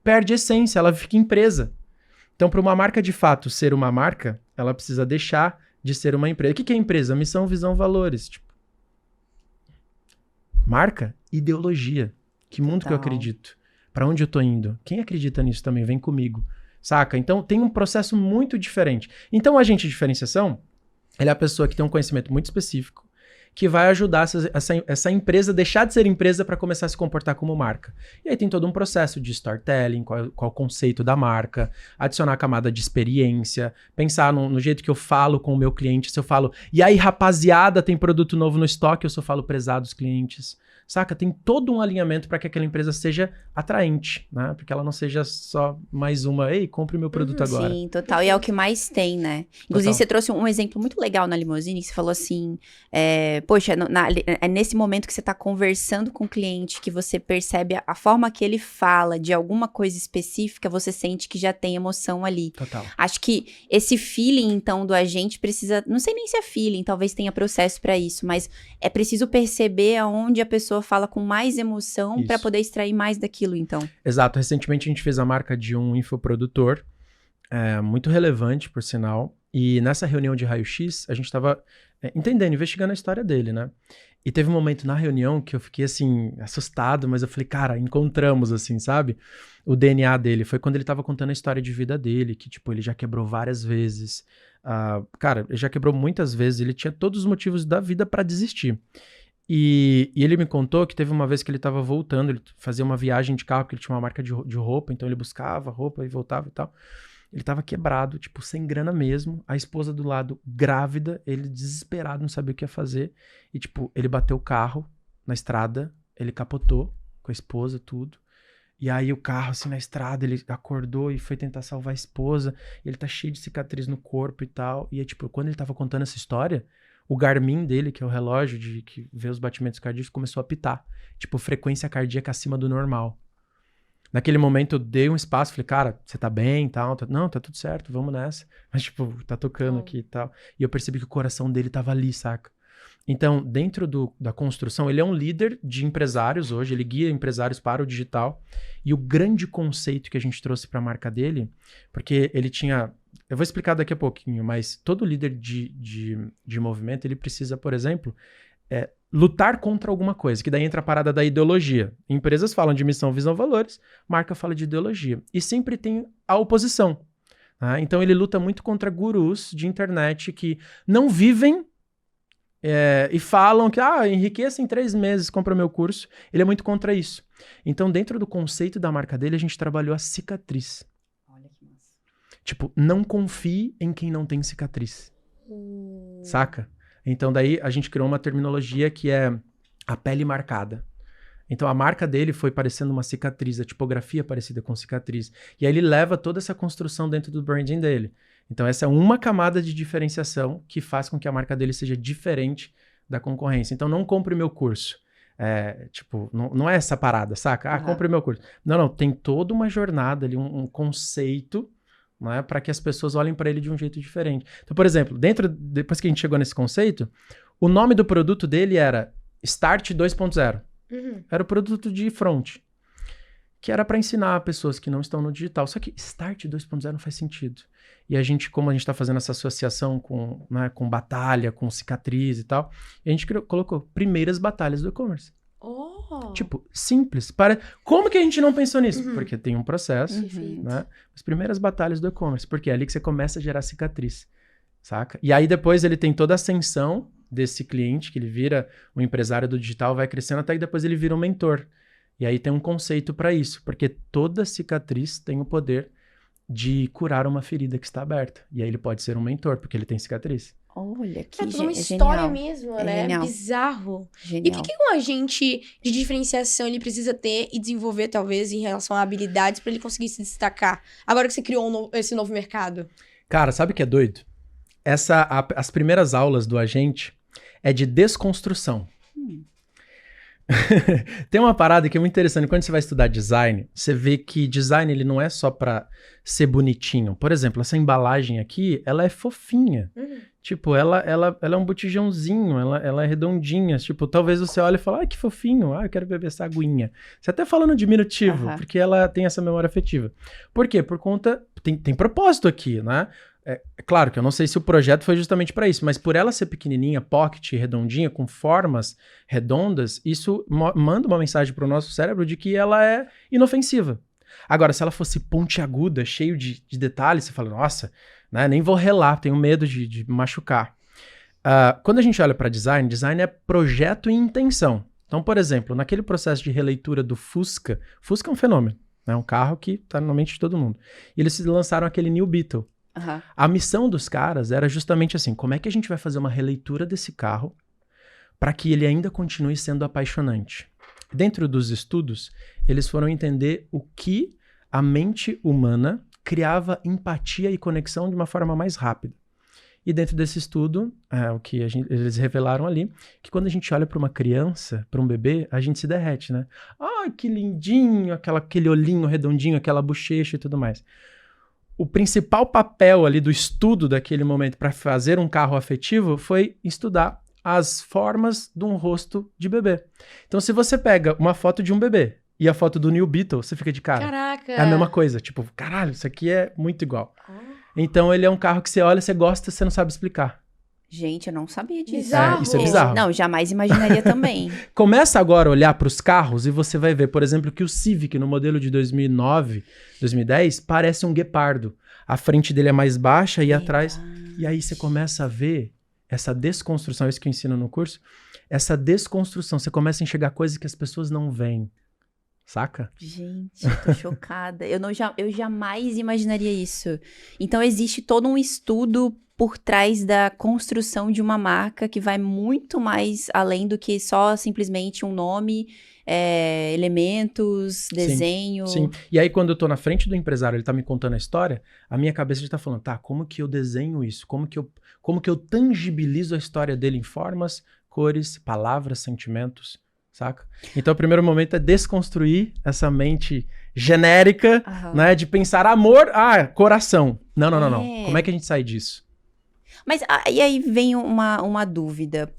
perde essência, ela fica empresa. Então, para uma marca de fato ser uma marca, ela precisa deixar de ser uma empresa. O que é empresa? Missão, visão, valores. Tipo, marca, ideologia. Que mundo que eu acredito? Para onde eu tô indo? Quem acredita nisso também? Vem comigo. Saca? Então, tem um processo muito diferente. Então, o agente de diferenciação, ele é a pessoa que tem um conhecimento muito específico, que vai ajudar essa empresa a deixar de ser empresa para começar a se comportar como marca. E aí tem todo um processo de storytelling, qual o conceito da marca, adicionar a camada de experiência, pensar no jeito que eu falo com o meu cliente, se eu falo, e aí rapaziada, tem produto novo no estoque, eu só falo prezados clientes. Saca? Tem todo um alinhamento para que aquela empresa seja atraente, né? Porque ela não seja só mais uma, ei, compre meu produto agora. Sim, total. E é o que mais tem, né? Inclusive, você trouxe um exemplo muito legal na Limousine, que você falou assim, poxa, é nesse momento que você está conversando com o cliente, que você percebe a forma que ele fala de alguma coisa específica, você sente que já tem emoção ali. Total. Acho que esse feeling, então, do agente precisa, não sei nem se é feeling, talvez tenha processo para isso, mas é preciso perceber aonde a pessoa fala com mais emoção para poder extrair mais daquilo, então. Exato. Recentemente a gente fez a marca de um infoprodutor, muito relevante, por sinal, e nessa reunião de raio-x, a gente estava entendendo, investigando a história dele, né? E teve um momento na reunião que eu fiquei, assim, assustado, mas eu falei, cara, encontramos, assim, sabe? O DNA dele. Foi quando ele estava contando a história de vida dele, que, tipo, ele já quebrou várias vezes. Cara, ele já quebrou muitas vezes, ele tinha todos os motivos da vida para desistir. E ele me contou que teve uma vez que ele estava voltando, ele fazia uma viagem de carro, porque ele tinha uma marca de roupa, então ele buscava roupa e voltava e tal. Ele estava quebrado, tipo, sem grana mesmo, a esposa do lado grávida, ele desesperado, não sabia o que ia fazer. E, tipo, ele bateu o carro na estrada, ele capotou com a esposa, tudo. E aí o carro, assim, na estrada, ele acordou e foi tentar salvar a esposa. Ele tá cheio de cicatriz no corpo e tal. E, tipo, quando ele tava contando essa história, o Garmin dele, que é o relógio que vê os batimentos cardíacos, começou a apitar. Tipo, frequência cardíaca acima do normal. Naquele momento eu dei um espaço, falei, cara, você tá bem e tal? Não, tá tudo certo, vamos nessa. Mas, tipo, tá tocando aqui e tal. E eu percebi que o coração dele tava ali, saca? Então, dentro da construção, ele é um líder de empresários hoje, ele guia empresários para o digital. E o grande conceito que a gente trouxe para a marca dele, porque ele tinha... Eu vou explicar daqui a pouquinho, mas todo líder de movimento, ele precisa, por exemplo, lutar contra alguma coisa, que daí entra a parada da ideologia. Empresas falam de missão, visão, valores, marca fala de ideologia. E sempre tem a oposição. Tá? Então, ele luta muito contra gurus de internet que não vivem e falam que, enriqueça em 3 meses, compra meu curso. Ele é muito contra isso. Então, dentro do conceito da marca dele, a gente trabalhou a cicatriz. Olha que massa. Tipo, não confie em quem não tem cicatriz. Saca? Então, daí a gente criou uma terminologia que é a pele marcada. Então, a marca dele foi parecendo uma cicatriz, a tipografia parecida com cicatriz. E aí ele leva toda essa construção dentro do branding dele. Então, essa é uma camada de diferenciação que faz com que a marca dele seja diferente da concorrência. Então, não compre meu curso. Tipo, não é essa parada, saca? Compre meu curso. Não, tem toda uma jornada ali, um conceito, né, para que as pessoas olhem para ele de um jeito diferente. Então, por exemplo, depois que a gente chegou nesse conceito, o nome do produto dele era Start 2.0. Era o produto de front, que era para ensinar pessoas que não estão no digital. Só que Start 2.0 não faz sentido. E a gente, como a gente está fazendo essa associação com batalha, com cicatriz e tal, a gente colocou primeiras batalhas do e-commerce. Oh. Tipo, simples. Como que a gente não pensou nisso? Porque tem um processo, Perfeito. né? As primeiras batalhas do e-commerce, porque é ali que você começa a gerar cicatriz, saca? E aí depois ele tem toda a ascensão desse cliente, que ele vira um empresário do digital, vai crescendo até que depois ele vira um mentor. E aí tem um conceito para isso, porque toda cicatriz tem o poder de curar uma ferida que está aberta. E aí ele pode ser um mentor, porque ele tem cicatriz. Olha, que É toda uma é história genial. mesmo, É né? genial. Bizarro. E o Genial. que um agente de diferenciação ele precisa ter e desenvolver, talvez, em relação a habilidades para ele conseguir se destacar? Agora que você criou esse novo mercado. Cara, sabe o que é doido? As primeiras aulas do agente é de desconstrução. Tem uma parada que é muito interessante. Quando você vai estudar design, você vê que design ele não é só pra ser bonitinho. Por exemplo, essa embalagem aqui, ela é fofinha. Tipo, ela é um botijãozinho, ela é redondinha. Tipo, talvez você olhe e fale, ai, que fofinho, eu quero beber essa aguinha. Você até fala no diminutivo, porque ela tem essa memória afetiva. Por quê? Por conta... Tem propósito aqui, né? É claro que eu não sei se o projeto foi justamente para isso, mas por ela ser pequenininha, pocket, redondinha, com formas redondas, isso manda uma mensagem para o nosso cérebro de que ela é inofensiva. Agora, se ela fosse pontiaguda, cheio de detalhes, você fala, nossa, né, nem vou relar, tenho medo de machucar. Quando a gente olha para design, design é projeto e intenção. Então, por exemplo, naquele processo de releitura do Fusca é um fenômeno, é um carro que está na mente de todo mundo. E eles lançaram aquele New Beetle. A missão dos caras era justamente assim, como é que a gente vai fazer uma releitura desse carro para que ele ainda continue sendo apaixonante? Dentro dos estudos, eles foram entender o que a mente humana criava empatia e conexão de uma forma mais rápida. E dentro desse estudo, o que eles revelaram ali, que quando a gente olha para uma criança, para um bebê, a gente se derrete, né? Ah, que lindinho, aquele olhinho redondinho, aquela bochecha e tudo mais. O principal papel ali do estudo daquele momento para fazer um carro afetivo foi estudar as formas de um rosto de bebê. Então, se você pega uma foto de um bebê e a foto do New Beetle, você fica de cara. Caraca! É a mesma coisa. Tipo, caralho, isso aqui é muito igual. Então, ele é um carro que você olha, você gosta, você não sabe explicar. Gente, eu não sabia disso. Bizarro. Isso é bizarro. Não, jamais imaginaria também. Começa agora a olhar para os carros e você vai ver, por exemplo, que o Civic, no modelo de 2009, 2010, parece um guepardo. A frente dele é mais baixa e atrás... E aí você começa a ver essa desconstrução, isso que eu ensino no curso, essa desconstrução. Você começa a enxergar coisas que as pessoas não veem. Saca? Gente, eu tô chocada. Eu jamais imaginaria isso. Então, existe todo um estudo por trás da construção de uma marca que vai muito mais além do que só simplesmente um nome, elementos, desenho. Sim. E aí, quando eu tô na frente do empresário, ele tá me contando a história, a minha cabeça já tá falando, tá, como que eu desenho isso? Como que eu tangibilizo a história dele em formas, cores, palavras, sentimentos, saca? Então, o primeiro momento é desconstruir essa mente genérica, né, de pensar amor, coração. Não. Como é que a gente sai disso? Mas e aí vem uma dúvida.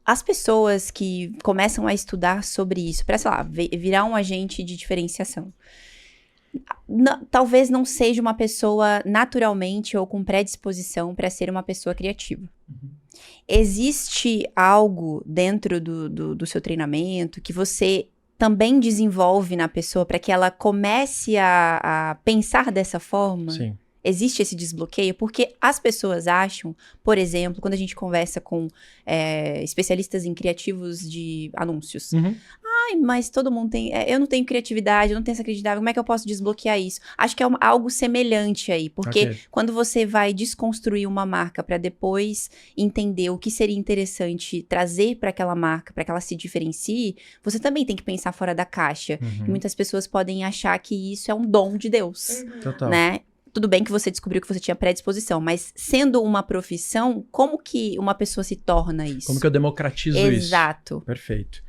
As pessoas que começam a estudar sobre isso, para, sei lá, virar um agente de diferenciação, talvez não seja uma pessoa naturalmente ou com predisposição para ser uma pessoa criativa. Existe algo dentro do seu treinamento que você também desenvolve na pessoa para que ela comece a pensar dessa forma? Sim. Existe esse desbloqueio? Porque as pessoas acham, por exemplo, quando a gente conversa com especialistas em criativos de anúncios. Ai, mas todo mundo tem... eu não tenho criatividade, eu não tenho essa criatividade, como é que eu posso desbloquear isso? Acho que é algo semelhante aí, porque quando você vai desconstruir uma marca para depois entender o que seria interessante trazer para aquela marca, para que ela se diferencie, você também tem que pensar fora da caixa. E muitas pessoas podem achar que isso é um dom de Deus, Total. né? Tudo bem que você descobriu que você tinha predisposição, mas sendo uma profissão, como que uma pessoa se torna isso? Como que eu democratizo isso? Exato. Perfeito.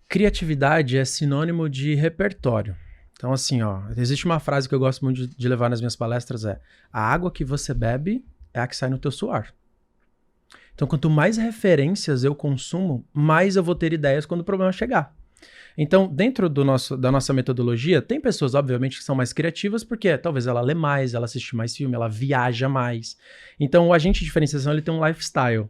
Criatividade é sinônimo de repertório. Então, assim, existe uma frase que eu gosto muito de levar nas minhas palestras, a água que você bebe é a que sai no teu suor. Então, quanto mais referências eu consumo, mais eu vou ter ideias quando o problema chegar. Então, dentro da nossa metodologia, tem pessoas, obviamente, que são mais criativas, porque talvez ela lê mais, ela assiste mais filme, ela viaja mais. Então, o agente de diferenciação, ele tem um lifestyle.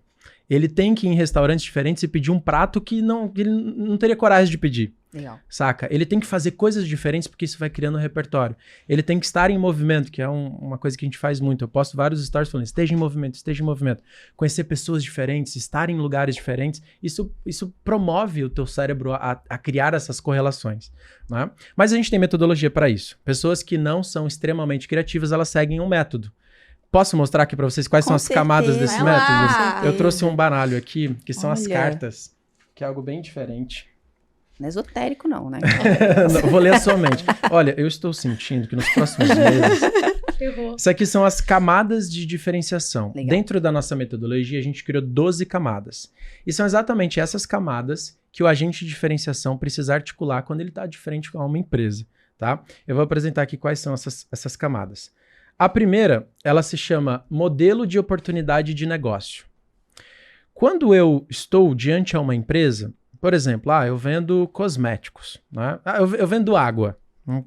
Ele tem que ir em restaurantes diferentes e pedir um prato que ele não teria coragem de pedir. Legal. Saca? Ele tem que fazer coisas diferentes porque isso vai criando um repertório. Ele tem que estar em movimento, que é uma coisa que a gente faz muito. Eu posto vários stories falando, esteja em movimento, esteja em movimento. Conhecer pessoas diferentes, estar em lugares diferentes, isso promove o teu cérebro a criar essas correlações. Né? Mas a gente tem metodologia para isso. Pessoas que não são extremamente criativas, elas seguem um método. Posso mostrar aqui para vocês quais são as camadas desse Vai lá. método? Eu trouxe um baralho aqui, que são as Olha. cartas, que é algo bem diferente. Não é esotérico, não, né? Não, vou ler a sua mente. Olha, eu estou sentindo que nos próximos meses... Ferrou. Isso aqui são as camadas de diferenciação. Legal. Dentro da nossa metodologia, a gente criou 12 camadas. E são exatamente essas camadas que o agente de diferenciação precisa articular quando ele está de frente com uma empresa, tá? Eu vou apresentar aqui quais são essas camadas. A primeira, ela se chama modelo de oportunidade de negócio. Quando eu estou diante a uma empresa, por exemplo, eu vendo cosméticos, né? Eu vendo água.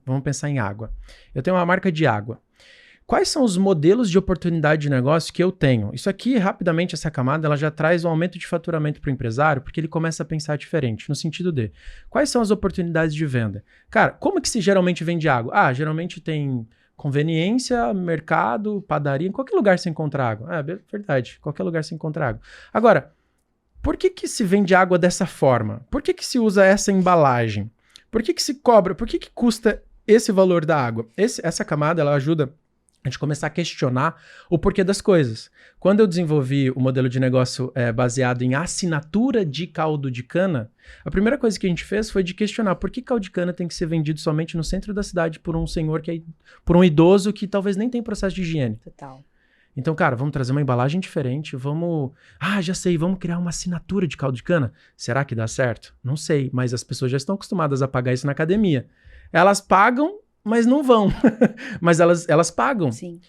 Vamos pensar em água. Eu tenho uma marca de água. Quais são os modelos de oportunidade de negócio que eu tenho? Isso aqui, rapidamente, essa camada, ela já traz um aumento de faturamento para o empresário, porque ele começa a pensar diferente, no sentido de, quais são as oportunidades de venda? Cara, como que se geralmente vende água? Geralmente tem conveniência, mercado, padaria, em qualquer lugar se encontra água. Verdade, qualquer lugar se encontra água. Agora, por que se vende água dessa forma? Por que se usa essa embalagem? Por que se cobra? Por que custa esse valor da água? Essa camada, ela ajuda a gente começar a questionar o porquê das coisas. Quando eu desenvolvi o modelo de negócio baseado em assinatura de caldo de cana, a primeira coisa que a gente fez foi de questionar por que caldo de cana tem que ser vendido somente no centro da cidade por um senhor por um idoso que talvez nem tem processo de higiene. Total. Então, cara, vamos trazer uma embalagem diferente, já sei, vamos criar uma assinatura de caldo de cana. Será que dá certo? Não sei, mas as pessoas já estão acostumadas a pagar isso na academia. Elas pagam, mas não vão. Mas elas pagam. Sim.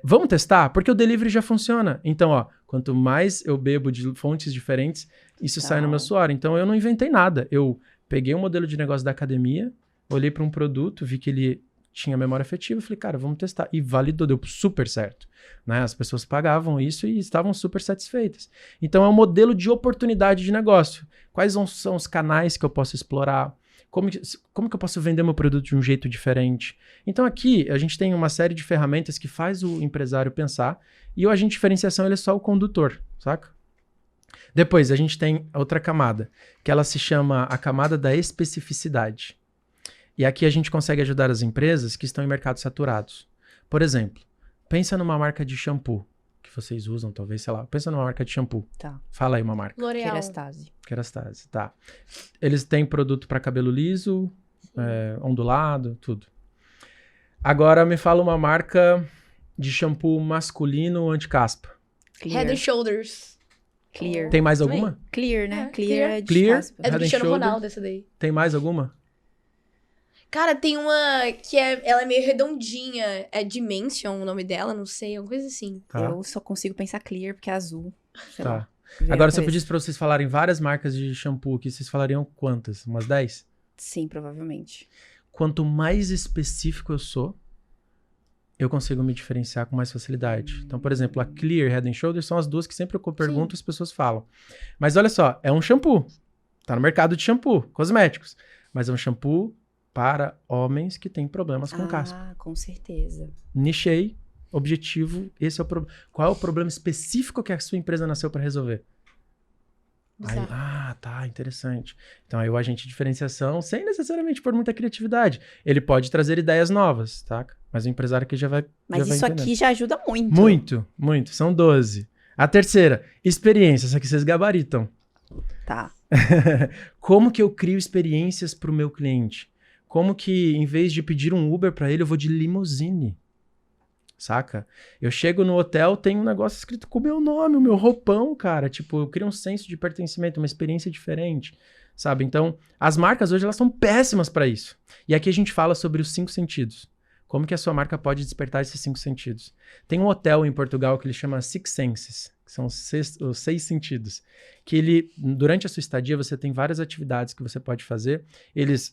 Vamos testar? Porque o delivery já funciona. Então, quanto mais eu bebo de fontes diferentes, isso sai no meu suor. Então, eu não inventei nada. Eu peguei um modelo de negócio da academia, olhei para um produto, vi que ele tinha memória afetiva, falei, cara, vamos testar. E validou, deu super certo. Né? As pessoas pagavam isso e estavam super satisfeitas. Então, é um modelo de oportunidade de negócio. Quais são os canais que eu posso explorar? Como que eu posso vender meu produto de um jeito diferente? Então aqui a gente tem uma série de ferramentas que faz o empresário pensar e o agente de diferenciação ele é só o condutor, saca? Depois a gente tem outra camada, que ela se chama a camada da especificidade. E aqui a gente consegue ajudar as empresas que estão em mercados saturados. Por exemplo, pensa numa marca de shampoo que vocês usam, talvez, sei lá. Pensa numa marca de shampoo. Tá. Fala aí uma marca. L'Oréal. Kerastase, tá. Eles têm produto para cabelo liso, ondulado, tudo. Agora me fala uma marca de shampoo masculino anti-caspa. Clear. Head and Shoulders. Clear. Tem mais Também. alguma? Clear, né? É, Clear é de Clear. caspa. É do Head and Cristiano Shoulders. Ronaldo essa daí. Tem mais alguma? Cara, tem uma que ela é meio redondinha. É Dimension o nome dela, não sei, alguma coisa assim. Tá. Eu só consigo pensar clear porque é azul. Sei lá. Tá. Veio Agora, a se eu cabeça. pedisse pra vocês falarem várias marcas de shampoo aqui, vocês falariam quantas? Umas 10? Sim, provavelmente. Quanto mais específico eu sou, eu consigo me diferenciar com mais facilidade. Então, por exemplo, a Clear e Head and Shoulders são as duas que sempre que eu pergunto, as pessoas falam. Mas olha só, é um shampoo. Tá no mercado de shampoo, cosméticos. Mas é um shampoo para homens que têm problemas com caspa. Com certeza. Nichei, objetivo, esse é o problema. Qual é o problema específico que a sua empresa nasceu para resolver? Aí, tá, interessante. Então aí o agente de diferenciação, sem necessariamente por muita criatividade, ele pode trazer ideias novas, tá? Mas o empresário aqui já vai Mas isso entendendo. aqui já ajuda muito. Muito, muito. São 12. A terceira, experiência. Essa aqui vocês gabaritam. Tá. Como que eu crio experiências para o meu cliente? Como que, em vez de pedir um Uber para ele, eu vou de limusine? Saca? Eu chego no hotel, tem um negócio escrito com o meu nome, o meu roupão, cara. Tipo, eu crio um senso de pertencimento, uma experiência diferente, sabe? Então, as marcas hoje, elas são péssimas para isso. E aqui a gente fala sobre os 5 sentidos. Como que a sua marca pode despertar esses 5 sentidos? Tem um hotel em Portugal que ele chama Six Senses, que são os 6 sentidos. Que ele, durante a sua estadia, você tem várias atividades que você pode fazer. Eles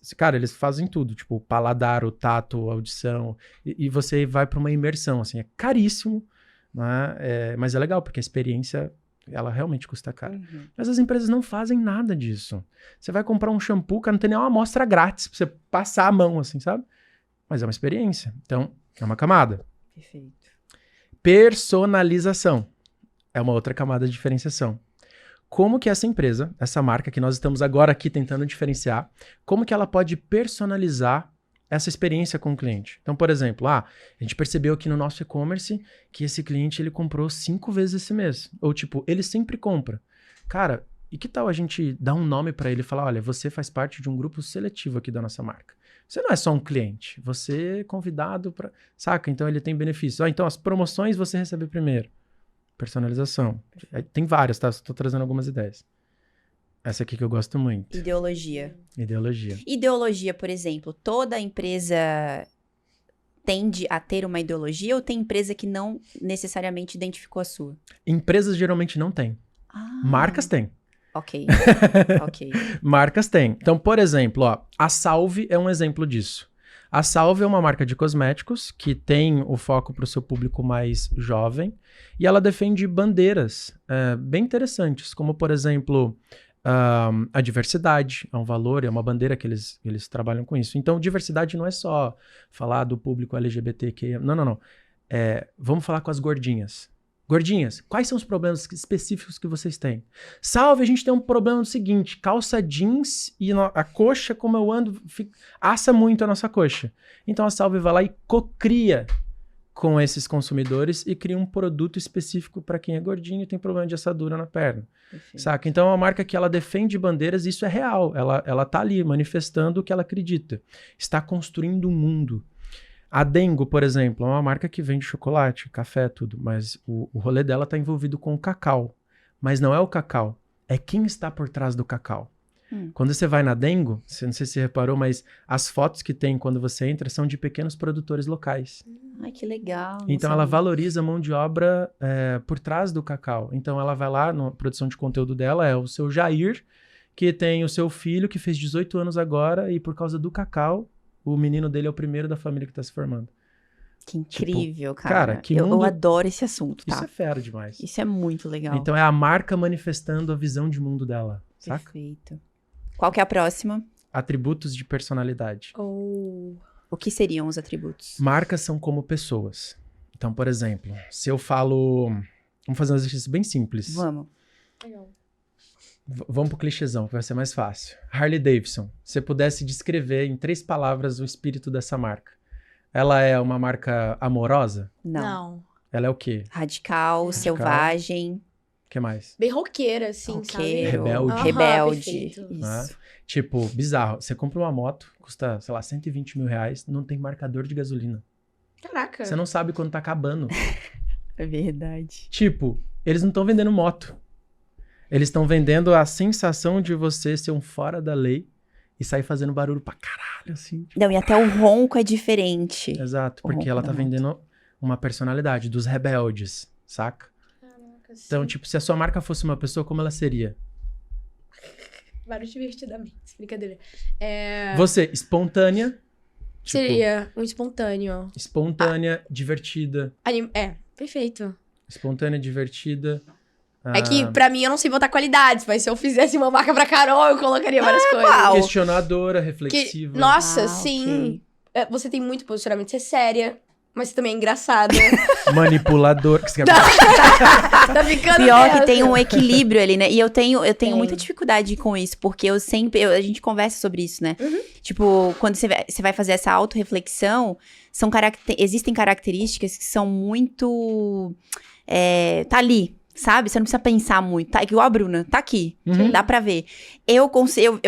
fazem tudo, tipo o paladar, o tato, a audição, e você vai para uma imersão, assim, é caríssimo, né? Mas é legal, porque a experiência ela realmente custa caro. Mas as empresas não fazem nada disso. Você vai comprar um shampoo, cara, não tem nem uma amostra grátis pra você passar a mão, assim, sabe? Mas é uma experiência. Então, é uma camada. Perfeito. Personalização. É uma outra camada de diferenciação. Como que essa empresa, essa marca que nós estamos agora aqui tentando diferenciar, como que ela pode personalizar essa experiência com o cliente? Então, por exemplo, a gente percebeu aqui no nosso e-commerce que esse cliente ele comprou 5 vezes esse mês. Ou tipo, ele sempre compra. Cara, e que tal a gente dar um nome para ele e falar, olha, você faz parte de um grupo seletivo aqui da nossa marca. Você não é só um cliente, você é convidado para... Saca? Então ele tem benefícios. Então as promoções você recebe primeiro. Personalização. Tem várias, tá? Estou trazendo algumas ideias. Essa aqui que eu gosto muito. Ideologia. Ideologia, por exemplo, toda empresa tende a ter uma ideologia ou tem empresa que não necessariamente identificou a sua? Empresas geralmente não têm. Marcas têm. Ok. Marcas têm. Então, por exemplo, a Salve é um exemplo disso. A Salve é uma marca de cosméticos que tem o foco para o seu público mais jovem e ela defende bandeiras bem interessantes, como, por exemplo, a diversidade é um valor, é uma bandeira que eles trabalham com isso. Então, diversidade não é só falar do público LGBTQ. Não. Vamos falar com as gordinhas. Gordinhas, quais são os problemas específicos que vocês têm? Salve, a gente tem um problema no seguinte, calça jeans e a coxa, como eu ando, assa muito a nossa coxa. Então a Salve vai lá e cocria com esses consumidores e cria um produto específico para quem é gordinho e tem problema de assadura na perna. Perfeito. Saca? Então é uma marca que ela defende bandeiras e isso é real. Ela tá ali manifestando o que ela acredita. Está construindo um mundo. A Dengo, por exemplo, é uma marca que vende chocolate, café, tudo, mas o rolê dela está envolvido com o cacau. Mas não é o cacau, é quem está por trás do cacau. Quando você vai na Dengo, não sei se você reparou, mas as fotos que tem quando você entra são de pequenos produtores locais. Ai, que legal. Então ela valoriza a mão de obra por trás do cacau. Então ela vai lá, na produção de conteúdo dela, é o seu Jair, que tem o seu filho, que fez 18 anos agora, e por causa do cacau, o menino dele é o primeiro da família que tá se formando. Que incrível, tipo, cara. Eu adoro esse assunto, tá? Isso é fera demais. Isso é muito legal. Então é a marca manifestando a visão de mundo dela, saca? Perfeito. Qual que é a próxima? Atributos de personalidade. O que seriam os atributos? Marcas são como pessoas. Então, por exemplo, se eu falo... Vamos fazer um exercício bem simples. Vamos. Legal. Vamos pro clichêzão, que vai ser mais fácil. Harley Davidson. Se você pudesse descrever em 3 palavras o espírito dessa marca. Ela é uma marca amorosa? Não. Ela é o quê? Radical, selvagem. O que mais? Bem roqueira, assim, Roqueiro, sabe? Rebelde. Rebelde. Perfeito. Isso. Tipo, bizarro. Você compra uma moto, custa, sei lá, 120 mil reais, não tem marcador de gasolina. Caraca. Você não sabe quando tá acabando. É verdade. Tipo, eles não estão vendendo moto. Eles estão vendendo a sensação de você ser um fora da lei e sair fazendo barulho pra caralho, assim. Tipo. Não, e até o ronco é diferente. Exato, porque ela tá vendendo uma personalidade dos rebeldes, saca? Caraca, sim. Então, tipo, se a sua marca fosse uma pessoa, como ela seria? Vários divertidamente. Brincadeira. Você, espontânea. Tipo, Seria um espontâneo. Espontânea, divertida. Perfeito. Espontânea, divertida. É que, pra mim, eu não sei botar qualidades, mas se eu fizesse uma marca pra Carol, eu colocaria várias coisas. qual? Questionadora, reflexiva. Nossa, Ah, sim. Você tem muito posicionamento, você é séria, mas você também é engraçada. Manipulador. Que você quer... Tá ficando Pior nessa. que tem um equilíbrio ali, né? E eu tenho Tem. muita dificuldade com isso, porque a gente conversa sobre isso, né? Uhum. Tipo, quando você vai fazer essa autorreflexão, existem características que são muito... tá ali, sabe? Você não precisa pensar muito. Tá, igual a Bruna, tá aqui. Uhum. Dá pra ver. Eu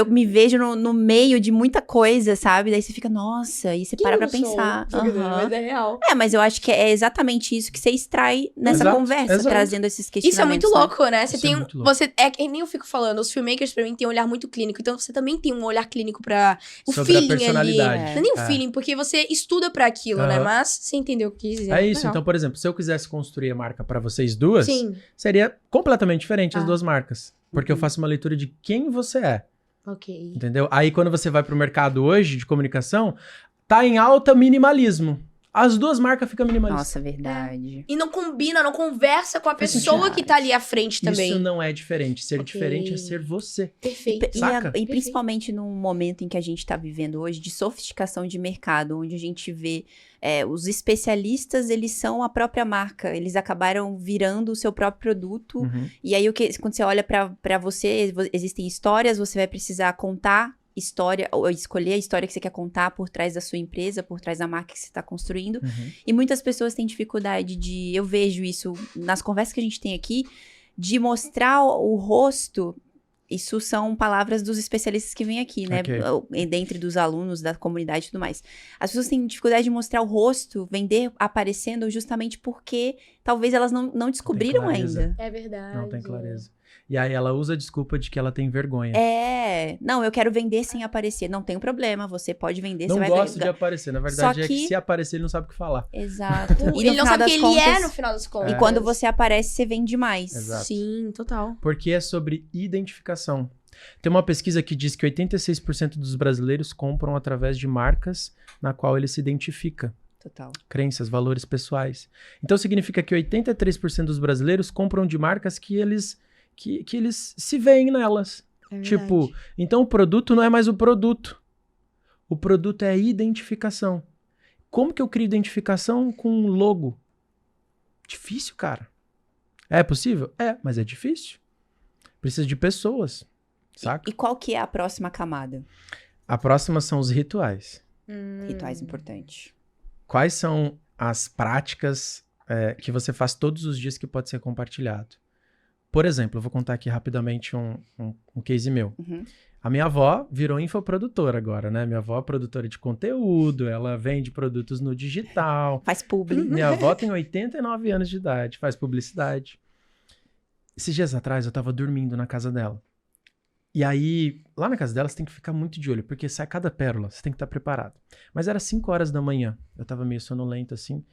me vejo no meio de muita coisa, sabe? Daí você fica, nossa, e você para pra pensar. Aham. Mas é real. Mas eu acho que é exatamente isso que você extrai nessa Exato, conversa, exato. trazendo esses questionamentos. Isso é muito né? louco, né? Isso é muito louco. É que nem eu fico falando, os filmmakers pra mim têm um olhar muito clínico, então você também tem um olhar clínico pra o Sobre a feeling ali. personalidade. Não é nem o feeling, porque você estuda pra aquilo, né? Aham. Mas você entendeu o que quis dizer. É isso. Legal. Então, por exemplo, se eu quisesse construir a marca pra vocês duas, Sim. seria completamente diferente as Ah. duas marcas. Porque eu faço uma leitura de quem você é. Ok. Entendeu? Aí quando você vai pro mercado hoje de comunicação, tá em alta minimalismo. As duas marcas ficam minimalistas. Nossa, verdade. E não combina, não conversa com a Faz pessoa sentido. que tá ali à frente também. Isso não é diferente. Ser Ok. diferente é ser você. Perfeito. Saca? E principalmente num momento em que a gente está vivendo hoje de sofisticação de mercado, onde a gente vê os especialistas, eles são a própria marca, eles acabaram virando o seu próprio produto. Uhum. E aí, quando você olha para você, existem histórias, você vai precisar contar história, ou escolher a história que você quer contar por trás da sua empresa, por trás da marca que você está construindo. Uhum. E muitas pessoas têm dificuldade eu vejo isso nas conversas que a gente tem aqui, de mostrar o rosto. Isso são palavras dos especialistas que vêm aqui, né? Dentre dos alunos, da comunidade e tudo mais. As pessoas têm dificuldade de mostrar o rosto, vender aparecendo, justamente porque talvez elas não descobriram clareza. ainda. É verdade. Não tem clareza. E aí ela usa a desculpa de que ela tem vergonha. Não, eu quero vender sem aparecer. Não tem problema, você pode vender, Não você vai gosta vender. de aparecer. Na verdade, Só é que que se aparecer, ele não sabe o que falar. Exato. E no Ele não final sabe das quem contas, ele é no final das contas. E quando você aparece, você vende mais. Exato. Sim, total. Porque é sobre identificação. Tem uma pesquisa que diz que 86% dos brasileiros compram através de marcas na qual ele se identifica. Total. Crenças, valores pessoais. Então significa que 83% dos brasileiros compram de marcas que eles se veem nelas. É Tipo, então o produto não é mais o produto. O produto é a identificação. Como que eu crio identificação com um logo? Difícil, cara. É possível? É, mas é difícil. Precisa de pessoas, saca? E qual que é a próxima camada? A próxima são os rituais. Rituais importantes. Quais são as práticas que você faz todos os dias que pode ser compartilhado? Por exemplo, eu vou contar aqui rapidamente um case meu. Uhum. A minha avó virou infoprodutora agora, né? Minha avó é produtora de conteúdo, ela vende produtos no digital. Faz publi. Minha avó tem 89 anos de idade, faz publicidade. Esses dias atrás eu tava dormindo na casa dela. E aí, lá na casa dela, você tem que ficar muito de olho, porque sai cada pérola, você tem que estar preparado. Mas era 5 horas da manhã, eu tava meio sonolento assim.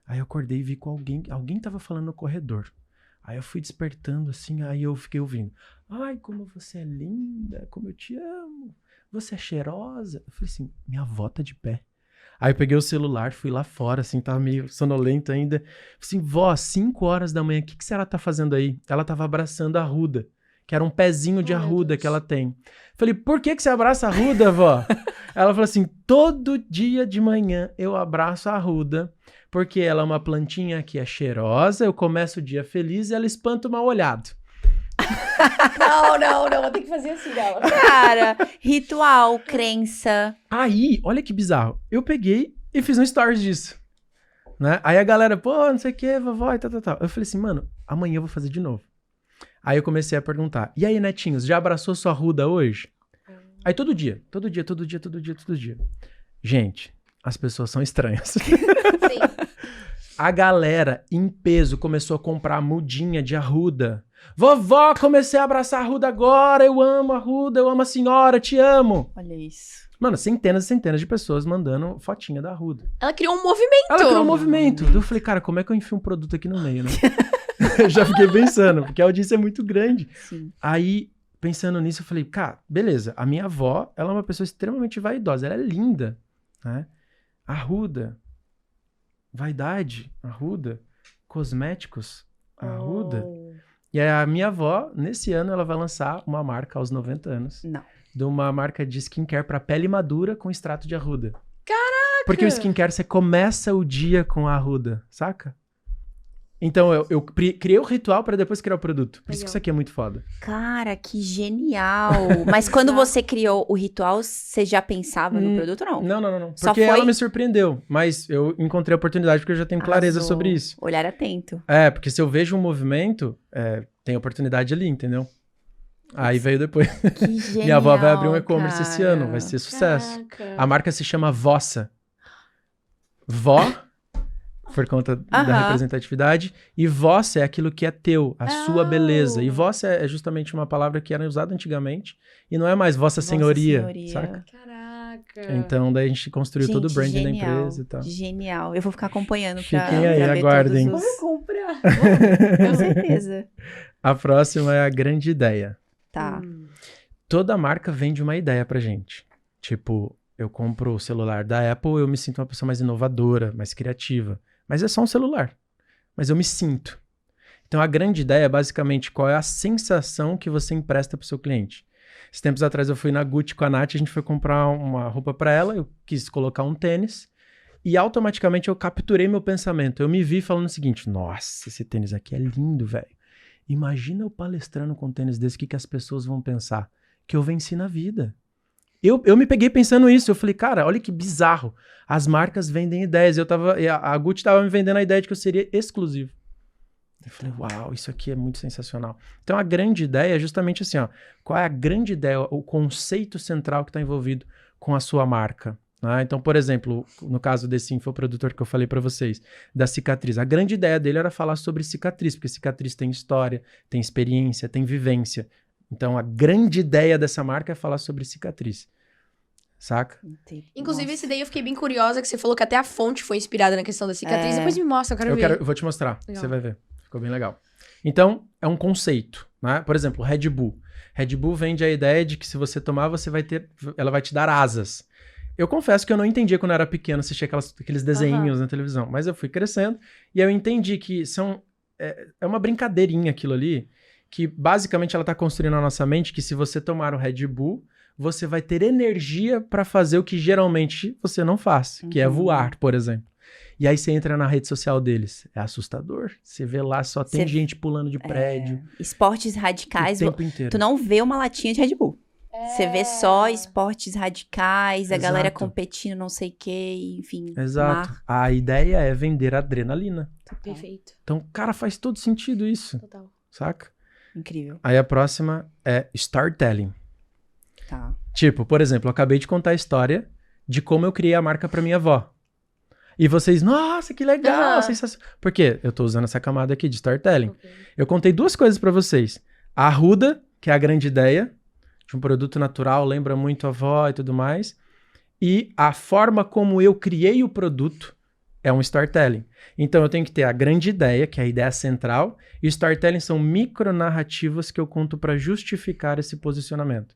Aí eu acordei e vi com alguém tava falando no corredor. Aí eu fui despertando assim, aí eu fiquei ouvindo. Ai, como você é linda, como eu te amo. Você é cheirosa. Eu falei assim, minha avó tá de pé. Aí eu peguei o celular, fui lá fora, assim, tava meio sonolento ainda. Falei assim, vó, 5 horas da manhã, o que ela tá fazendo aí? Ela tava abraçando a arruda, que era um pezinho de arruda que ela tem. Falei, por que você abraça a arruda, vó? Ela falou assim, todo dia de manhã eu abraço a arruda, porque ela é uma plantinha que é cheirosa, eu começo o dia feliz e ela espanta o mal-olhado. Não, vou ter que fazer assim dela. Cara, ritual, crença. Aí, olha que bizarro, eu peguei e fiz um stories disso, né? Aí a galera, pô, não sei o que, vovó e tal. Eu falei assim, mano, amanhã eu vou fazer de novo. Aí eu comecei a perguntar, e aí, netinhos, já abraçou sua arruda hoje? Aí todo dia. Gente, as pessoas são estranhas. Sim. A galera, em peso, começou a comprar mudinha de arruda. Vovó, comecei a abraçar a arruda agora, eu amo a arruda, eu amo a senhora, te amo. Olha isso. Mano, centenas e centenas de pessoas mandando fotinha da arruda. Ela criou um movimento. Ela criou um movimento. Eu falei, cara, como é que eu enfio um produto aqui no meio, né? Eu já fiquei pensando, porque a audiência é muito grande. Sim. Aí, pensando nisso, eu falei, cara, beleza, a minha avó, ela é uma pessoa extremamente vaidosa, ela é linda, né? Arruda, vaidade, arruda, cosméticos, arruda. E aí a minha avó, nesse ano, ela vai lançar uma marca aos 90 anos. Não. De uma marca de skincare pra pele madura com extrato de arruda. Caraca! Porque o skincare, você começa o dia com a arruda, saca? Então, eu criei o ritual pra depois criar o produto. Por isso que Legal. isso aqui é muito foda. Cara, que genial. Mas quando você criou o ritual, você já pensava no produto ou não? Não. Só Porque foi- ela me surpreendeu. Mas eu encontrei a oportunidade porque eu já tenho clareza Arrasou. sobre isso. Olhar atento. É, porque se eu vejo um movimento, tem oportunidade ali, entendeu? Aí veio depois. Que genial, Minha avó vai abrir um e-commerce esse cara. ano, vai ser sucesso. Caraca. A marca se chama Vossa. Vó, por conta da Aham. representatividade, e vossa é aquilo que é teu, a sua Oh. beleza. E vossa é justamente uma palavra que era usada antigamente e não é mais vossa senhoria, saca? Caraca. Então daí a gente construiu todo o Gente, branding da genial, empresa e tal. Genial. Eu vou ficar acompanhando pra, Fiquem aí, pra ver aguardem. todos os... Vamos comprar. Com certeza. A próxima é a grande ideia. Tá. Toda marca vende uma ideia pra gente. Tipo, eu compro o celular da Apple, eu me sinto uma pessoa mais inovadora, mais criativa. Mas é só um celular. Mas eu me sinto. Então, a grande ideia é basicamente qual é a sensação que você empresta para o seu cliente. Esses tempos atrás eu fui na Gucci com a Nath, a gente foi comprar uma roupa para ela, eu quis colocar um tênis e automaticamente eu capturei meu pensamento. Eu me vi falando o seguinte, nossa, esse tênis aqui é lindo, velho. Imagina eu palestrando com um tênis desse, o que as pessoas vão pensar? Que eu venci na vida. Eu me peguei pensando isso, eu falei, cara, olha que bizarro. As marcas vendem ideias, a Gucci estava me vendendo a ideia de que eu seria exclusivo. Eu falei, uau, isso aqui é muito sensacional. Então, a grande ideia é justamente assim, ó, qual é a grande ideia, o conceito central que está envolvido com a sua marca? Né? Então, por exemplo, no caso desse infoprodutor que eu falei para vocês, da cicatriz, a grande ideia dele era falar sobre cicatriz, porque cicatriz tem história, tem experiência, tem vivência. Então, a grande ideia dessa marca é falar sobre cicatriz. Saca? Inclusive, esse daí eu fiquei bem curiosa, que você falou que até a fonte foi inspirada na questão da cicatriz. Depois me mostra, eu quero ver. Eu vou te mostrar, Legal. você vai ver. Ficou bem legal. Então, é um conceito, né? Por exemplo, Red Bull. Red Bull vende a ideia de que se você tomar, ela vai te dar asas. Eu confesso que eu não entendia quando eu era pequeno, assistia aqueles desenhinhos na televisão, mas eu fui crescendo e eu entendi que é uma brincadeirinha aquilo ali, que basicamente ela tá construindo na nossa mente que se você tomar o Red Bull, você vai ter energia para fazer o que geralmente você não faz, que é voar, por exemplo. E aí você entra na rede social deles. É assustador. Você vê lá, só tem gente pulando de prédio. Esportes radicais. O tempo inteiro. Tu não vê uma latinha de Red Bull. Você vê só esportes radicais, a galera competindo não sei o que, enfim. Exato. A ideia é vender adrenalina. Perfeito. Então, cara, faz todo sentido isso. Total. Saca? Incrível. Aí a próxima é storytelling. Tá. Tipo, por exemplo, eu acabei de contar a história de como eu criei a marca pra minha avó. E vocês, nossa, que legal, sensacional. Por quê? Eu tô usando essa camada aqui de storytelling. Okay. Eu contei duas coisas pra vocês. A arruda, que é a grande ideia, de um produto natural, lembra muito a avó e tudo mais. E a forma como eu criei o produto é um storytelling. Então eu tenho que ter a grande ideia, que é a ideia central, e o storytelling são micronarrativas que eu conto pra justificar esse posicionamento.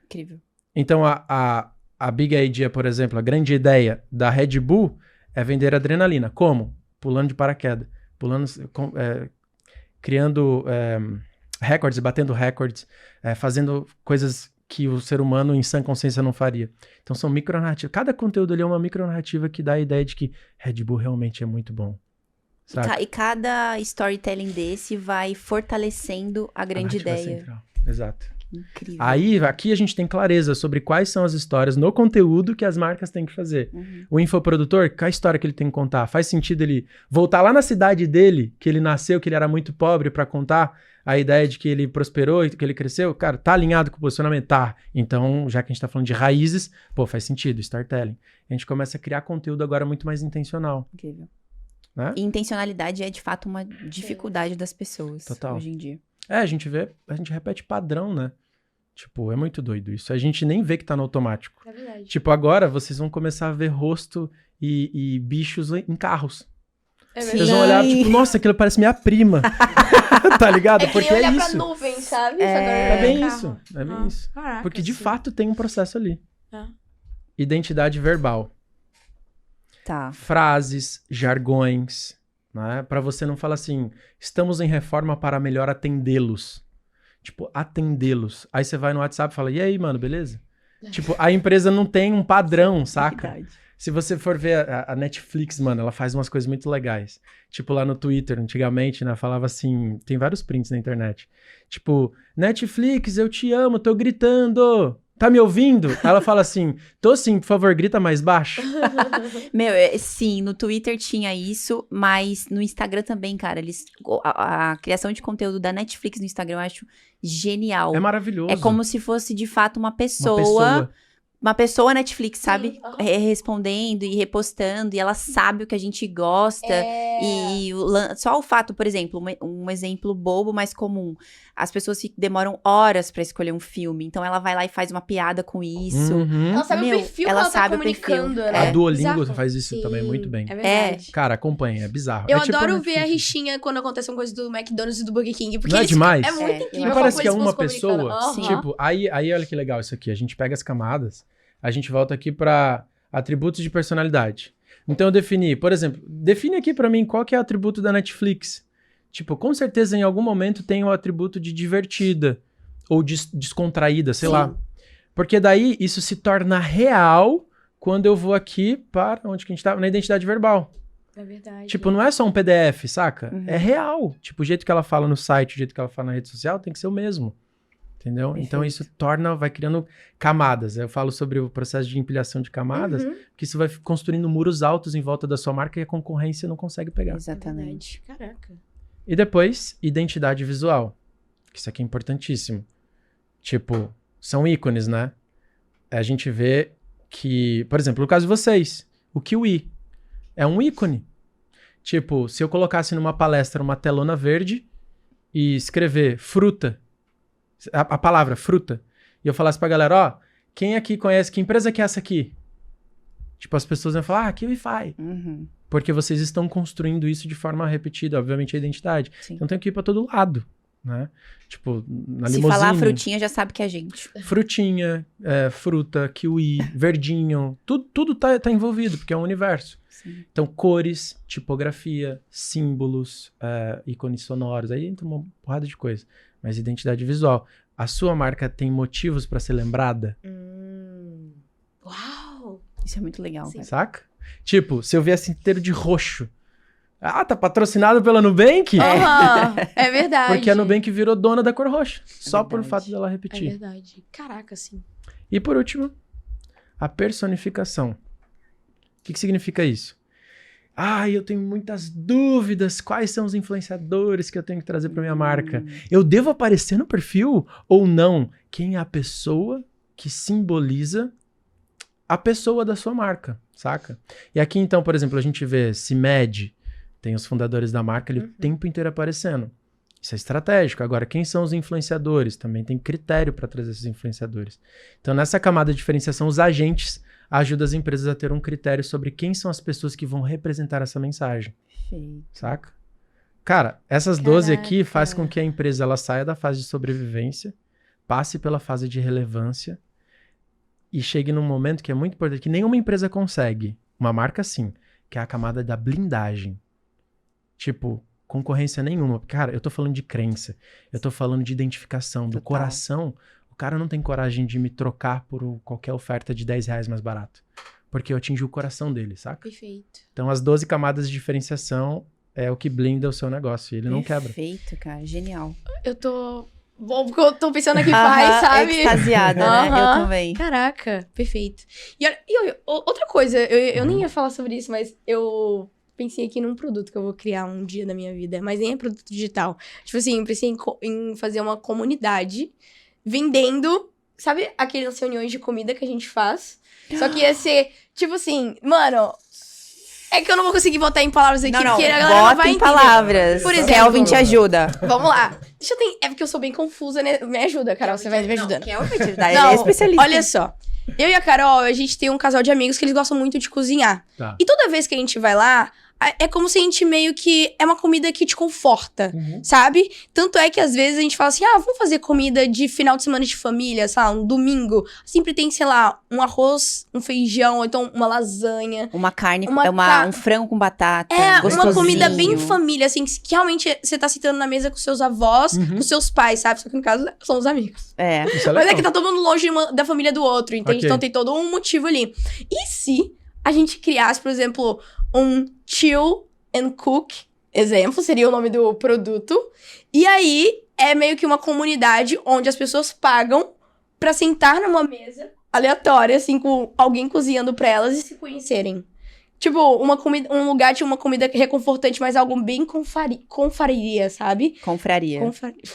Incrível. Então a big idea, por exemplo, a grande ideia da Red Bull é vender adrenalina. Como? Pulando de paraquedas. Criando recordes, batendo recordes, fazendo coisas que o ser humano em sã consciência não faria. Então são micronarrativas. Cada conteúdo ali é uma micronarrativa que dá a ideia de que Red Bull realmente é muito bom. E cada storytelling desse vai fortalecendo a grande ideia. Central. Exato. Incrível. Aí, aqui a gente tem clareza sobre quais são as histórias no conteúdo que as marcas têm que fazer. O infoprodutor, qual a história que ele tem que contar? Faz sentido ele voltar lá na cidade dele, que ele nasceu, que ele era muito pobre, pra contar a ideia de que ele prosperou e que ele cresceu? Cara, tá alinhado com o posicionamento? Tá. Então, já que a gente tá falando de raízes, faz sentido, storytelling. A gente começa a criar conteúdo agora muito mais intencional. Incrível. Né? E intencionalidade é, de fato, uma dificuldade das pessoas hoje em dia. A gente repete padrão, né? Tipo, é muito doido isso. A gente nem vê que tá no automático. É verdade. Tipo, agora vocês vão começar a ver rosto e bichos em carros. É verdade. Vocês vão olhar, tipo, nossa, aquilo parece minha prima. Tá ligado? Porque é olhar isso. pra nuvem, sabe? É bem isso. É bem isso. Caraca, Porque de fato tem um processo ali. É. Identidade verbal. Tá. Frases, jargões, né? Pra você não falar assim, estamos em reforma para melhor atendê-los. Tipo, atendê-los. Aí você vai no WhatsApp e fala, e aí, mano, beleza? Tipo, a empresa não tem um padrão, saca? Verdade. Se você for ver a Netflix, mano, ela faz umas coisas muito legais. Tipo, lá no Twitter, antigamente, né, falava assim, tem vários prints na internet. Tipo, Netflix, eu te amo, tô gritando. Tá me ouvindo? Ela fala assim, tô sim, por favor, grita mais baixo. Meu, sim, no Twitter tinha isso, mas no Instagram também, cara, a criação de conteúdo da Netflix no Instagram eu acho genial. É maravilhoso. É como se fosse, de fato, uma pessoa Netflix, sabe? Respondendo e repostando, e ela sabe o que a gente gosta. E só o fato, por exemplo, um exemplo bobo, mas comum. As pessoas demoram horas pra escolher um filme, então ela vai lá e faz uma piada com isso. Ela sabe o perfil que ela tá comunicando, né? A Duolingo Bizarro. faz isso também muito bem. É verdade. Cara, acompanha, é bizarro. Eu tipo adoro ver a rixinha quando acontecem coisas do McDonald's e do Burger King. Porque não é demais? É muito incrível. Não parece que é uma pessoa? Uhum. Tipo, aí olha que legal isso aqui. A gente pega as camadas, a gente volta aqui para atributos de personalidade. Então eu defini, por exemplo, define aqui para mim qual que é o atributo da Netflix. Tipo, com certeza em algum momento tem o atributo de divertida ou descontraída, sei lá. Porque daí isso se torna real quando eu vou aqui para onde que a gente tá? Na identidade verbal. É verdade. Tipo, não é só um PDF, saca? É real. Tipo, o jeito que ela fala no site, o jeito que ela fala na rede social tem que ser o mesmo. Entendeu? Perfeito. Então isso vai criando camadas. Eu falo sobre o processo de empilhação de camadas, que isso vai construindo muros altos em volta da sua marca e a concorrência não consegue pegar. Exatamente. Caraca. E depois, identidade visual. Que isso aqui é importantíssimo. Tipo, são ícones, né? A gente vê que, por exemplo, no caso de vocês, o Kiwi é um ícone. Tipo, se eu colocasse numa palestra uma telona verde e escrever fruta, a palavra fruta, e eu falasse pra galera, ó, quem aqui conhece, que empresa que é essa aqui? Tipo, as pessoas vão falar, KiwiFi. Porque vocês estão construindo isso de forma repetida, obviamente, a identidade. Sim. Então tem que ir pra todo lado, né? Tipo, na Se limusine. falar frutinha, já sabe que é a gente. Frutinha, fruta, kiwi, verdinho, tudo tá envolvido, porque é um universo. Sim. Então, cores, tipografia, símbolos, ícones sonoros, aí entra uma porrada de coisa. Mas identidade visual. A sua marca tem motivos pra ser lembrada? Uau! Isso é muito legal. Sim. Cara. Saca? Tipo, se eu viesse inteiro de roxo. Ah, tá patrocinado pela Nubank? É verdade. Porque a Nubank virou dona da cor roxa. Só por verdade. fato dela É repetir. verdade. Caraca, sim. E por último, a personificação. O que significa isso? Eu tenho muitas dúvidas. Quais são os influenciadores que eu tenho que trazer para minha marca? Eu devo aparecer no perfil ou não? Quem é a pessoa que simboliza a pessoa da sua marca, saca? E aqui, então, por exemplo, a gente vê CIMED, tem os fundadores da marca ali o tempo inteiro aparecendo. Isso é estratégico. Agora, quem são os influenciadores? Também tem critério para trazer esses influenciadores. Então, nessa camada de diferenciação, os agentes ajudam as empresas a ter um critério sobre quem são as pessoas que vão representar essa mensagem. Perfeito. Saca? Cara, essas 12 aqui Caraca. faz com que a empresa ela saia da fase de sobrevivência, passe pela fase de relevância e chegue num momento que é muito importante, que nenhuma empresa consegue. Uma marca sim, que é a camada da blindagem. Tipo, concorrência nenhuma. Cara, eu tô falando de crença, eu tô falando de identificação, do Total. coração. O cara não tem coragem de me trocar por qualquer oferta de R$10 mais barato. Porque eu atingi o coração dele, saca? Perfeito. Então as 12 camadas de diferenciação é o que blinda o seu negócio. E ele não quebra. Perfeito, cara. Genial. Eu tô... Bom, porque eu tô pensando aqui faz, sabe? Extasiada, né? Aham. Eu também. Caraca, perfeito. E outra coisa, eu nem ia falar sobre isso, mas eu pensei aqui num produto que eu vou criar um dia da minha vida, mas nem é produto digital. Tipo assim, eu pensei em fazer uma comunidade vendendo, sabe aquelas reuniões de comida que a gente faz? Só que ia ser, tipo assim, mano, é que eu não vou conseguir botar em palavras aqui, porque a galera não bota vai em entender. palavras. Por exemplo- Kelvin te ajuda. Vamos lá. Deixa eu É porque eu sou bem confusa, né? Me ajuda, Carol, você vai me ajudando. Kelvin vai te ajudar. Ele Não, é especialista. olha só. Eu e a Carol, a gente tem um casal de amigos que eles gostam muito de cozinhar. Tá. E toda vez que a gente vai lá, é como se a gente meio que... É uma comida que te conforta, sabe? Tanto é que às vezes a gente fala assim, vamos fazer comida de final de semana de família, sei lá, um domingo. Sempre tem, sei lá, um arroz, um feijão, ou então uma lasanha. Uma carne, Uma um frango com batata. É, gostosinho. uma comida bem família, assim, que realmente você tá sentando na mesa com seus avós, com seus pais, sabe? Só que no caso, são os amigos. É. Isso é Mas é legal. que tá todo mundo longe da família do outro, entende? Ok. Então tem todo um motivo ali. E se a gente criasse, por exemplo, um Chill and Cook, exemplo, seria o nome do produto. E aí, é meio que uma comunidade onde as pessoas pagam pra sentar numa mesa aleatória, assim, com alguém cozinhando pra elas e se conhecerem. Tipo, um lugar de uma comida reconfortante, mas algo bem confraria, sabe? Confraria.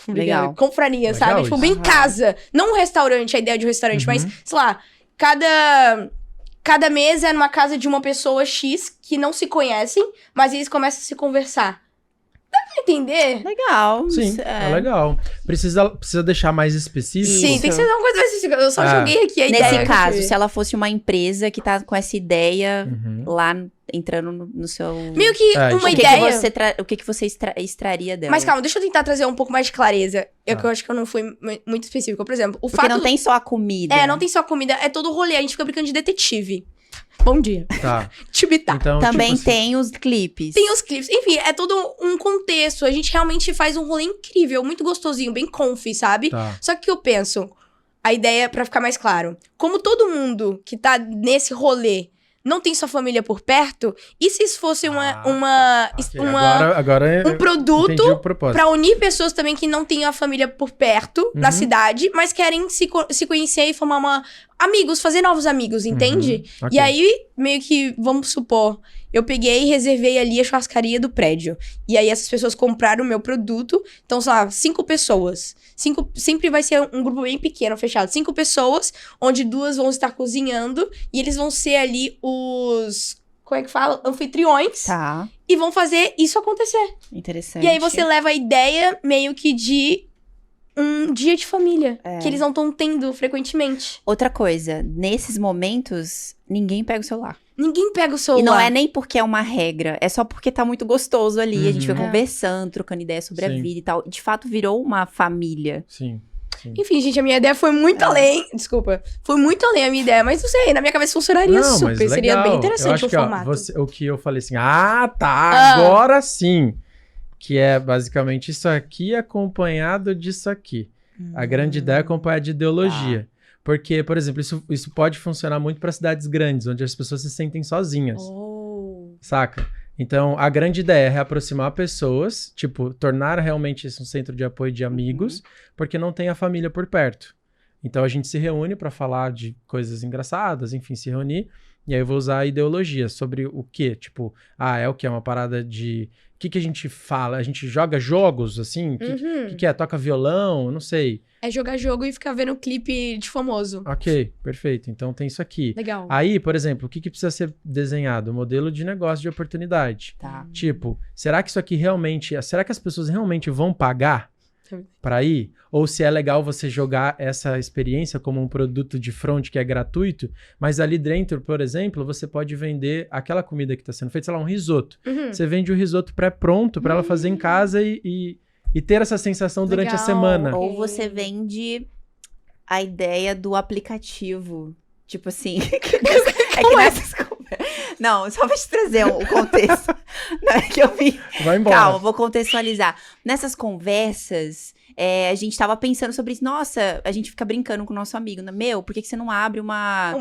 Legal. Confraria, Legal sabe? Tipo, isso. bem casa. Não um restaurante, a ideia de um restaurante, mas, sei lá, cada mesa é numa casa de uma pessoa X que não se conhecem, mas eles começam a se conversar. Dá pra entender? Legal. Sim, é legal. Precisa deixar mais específico. Sim, tem que ser uma coisa mais específica. Eu só joguei aqui a ideia. Nesse que caso, eu se ela fosse uma empresa que tá com essa ideia lá entrando no seu... Meio que uma o que ideia... o que você extraria dela? Mas calma, deixa eu tentar trazer um pouco mais de clareza. Que eu acho que eu não fui muito específico. Por exemplo, o Porque fato... não tem só a comida. Não tem só a comida, é todo o rolê. A gente fica brincando de detetive. Bom dia. Tá. Tibitá. Então, Também tipo assim, tem os clipes. Tem os clipes. Enfim, é todo um contexto. A gente realmente faz um rolê incrível, muito gostosinho, bem comfy, sabe? Tá. Só que eu penso, a ideia, pra ficar mais claro, como todo mundo que tá nesse rolê não tem sua família por perto, e se isso fosse Ok. um produto entendi o propósito. pra unir pessoas também que não têm a família por perto da cidade, mas querem se conhecer e formar amigos, fazer novos amigos, entende? Ok. E aí, meio que, vamos supor, eu peguei e reservei ali a churrascaria do prédio. E aí, essas pessoas compraram o meu produto. Então, sei lá, 5 pessoas. Sempre vai ser um grupo bem pequeno, fechado. 5 pessoas, onde 2 vão estar cozinhando. E eles vão ser ali os... Como é que fala? Anfitriões. Tá, E vão fazer isso acontecer. interessante. E aí, você leva a ideia meio que de um dia de família. Que eles não estão tendo frequentemente. Outra coisa, nesses momentos, ninguém pega o celular. Ninguém pega o celular. E não é nem porque é uma regra, é só porque tá muito gostoso ali. A gente fica É. conversando, trocando ideias sobre a Sim. vida e tal. De fato, virou uma família. Sim. Enfim, gente, a minha ideia foi muito além. Desculpa. Foi muito além a minha ideia. Mas não sei, na minha cabeça funcionaria Não, mas super. Seria legal. bem Eu interessante acho o que, ó, formato. o que eu falei assim, agora sim. Que é basicamente isso aqui acompanhado disso aqui. A grande ideia é acompanhada de ideologia. Porque, por exemplo, isso pode funcionar muito para cidades grandes, onde as pessoas se sentem sozinhas, saca? Então, a grande ideia é reaproximar pessoas, tipo, tornar realmente isso um centro de apoio de amigos, porque não tem a família por perto. Então, a gente se reúne para falar de coisas engraçadas, enfim, se reunir. E aí eu vou usar a ideologia sobre o quê? Tipo, é o quê? É uma parada de... O que a gente fala? A gente joga jogos, assim? O que é? Toca violão? Não sei. É jogar jogo e ficar vendo clipe de famoso. Ok, perfeito. Então tem isso aqui. Legal. Aí, por exemplo, o que precisa ser desenhado? Modelo de negócio de oportunidade. Tá. Tipo, será que isso aqui realmente... Será que as pessoas realmente vão pagar para ir? Ou se é legal você jogar essa experiência como um produto de front que é gratuito, mas ali dentro, por exemplo, você pode vender aquela comida que está sendo feita, sei lá, um risoto. Você vende o risoto pré-pronto para ela fazer em casa e ter essa sensação durante a Legal. semana. Ou você vende a ideia do aplicativo. Tipo assim. é que nessas Não, só pra te trazer o contexto. Não é que eu vi. Vai embora. Calma, vou contextualizar. Nessas conversas, a gente tava pensando sobre isso. Nossa, a gente fica brincando com o nosso amigo, né? Meu, por que você não abre uma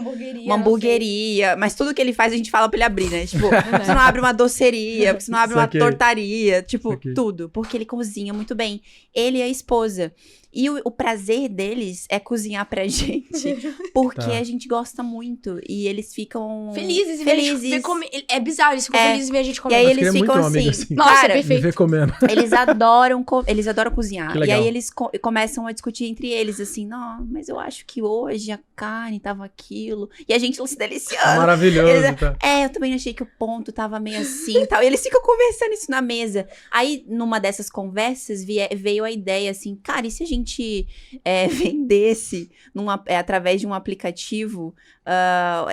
hamburgueria? Mas tudo que ele faz, a gente fala pra ele abrir, né? Tipo, por que você não abre uma doceria? Por que você não abre uma Saquei. tortaria? Tipo, Saquei. tudo. Porque ele cozinha muito bem. Ele e a esposa. E o prazer deles é cozinhar pra gente. Porque Tá. a gente gosta muito. E eles ficam... Felizes em ver a gente ver comer. É bizarro, eles ficam felizes em ver a gente E comer. aí Eu eles queria ficam muito um assim... amigo assim. Nossa, Cara, perfeito. Me ver comendo. eles adoram cozinhar. Que E legal. aí eles começam a discutir entre eles, assim, não, mas eu acho que hoje a carne tava aquilo. E a gente se deliciando. Maravilhoso. Eles- Tá? Eu também achei que o ponto tava meio assim e tal. E eles ficam conversando isso na mesa. Aí, numa dessas conversas, veio a ideia assim, cara, e se a gente vendesse através de um aplicativo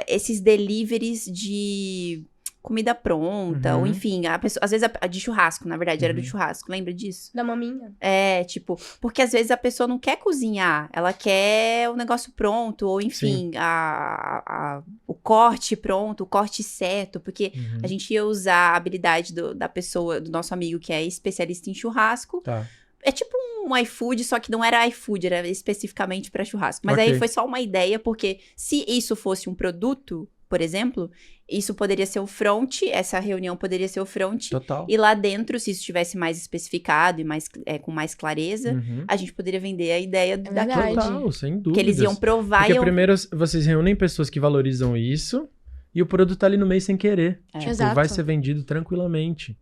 esses deliveries de comida pronta, Uhum. ou enfim, a pessoa, às vezes de churrasco, na verdade, era do Uhum. churrasco, lembra disso? Da maminha. Tipo, porque às vezes a pessoa não quer cozinhar, ela quer o negócio pronto, ou enfim, o corte pronto, o corte certo, porque Uhum. a gente ia usar a habilidade da pessoa, do nosso amigo que é especialista em churrasco. Tá. É tipo um iFood, só que não era iFood, era especificamente para churrasco. Mas Ok. aí foi só uma ideia, porque se isso fosse um produto, por exemplo, isso poderia ser o front, essa reunião poderia ser o front. Total. E lá dentro, se isso estivesse mais especificado e com mais clareza, Uhum. a gente poderia vender a ideia verdade. daquilo. Total, sem dúvida. Que eles iam provar Porque e primeiro vocês reúnem pessoas que valorizam isso e o produto tá ali no meio sem querer. Tipo, Exato. vai ser vendido tranquilamente.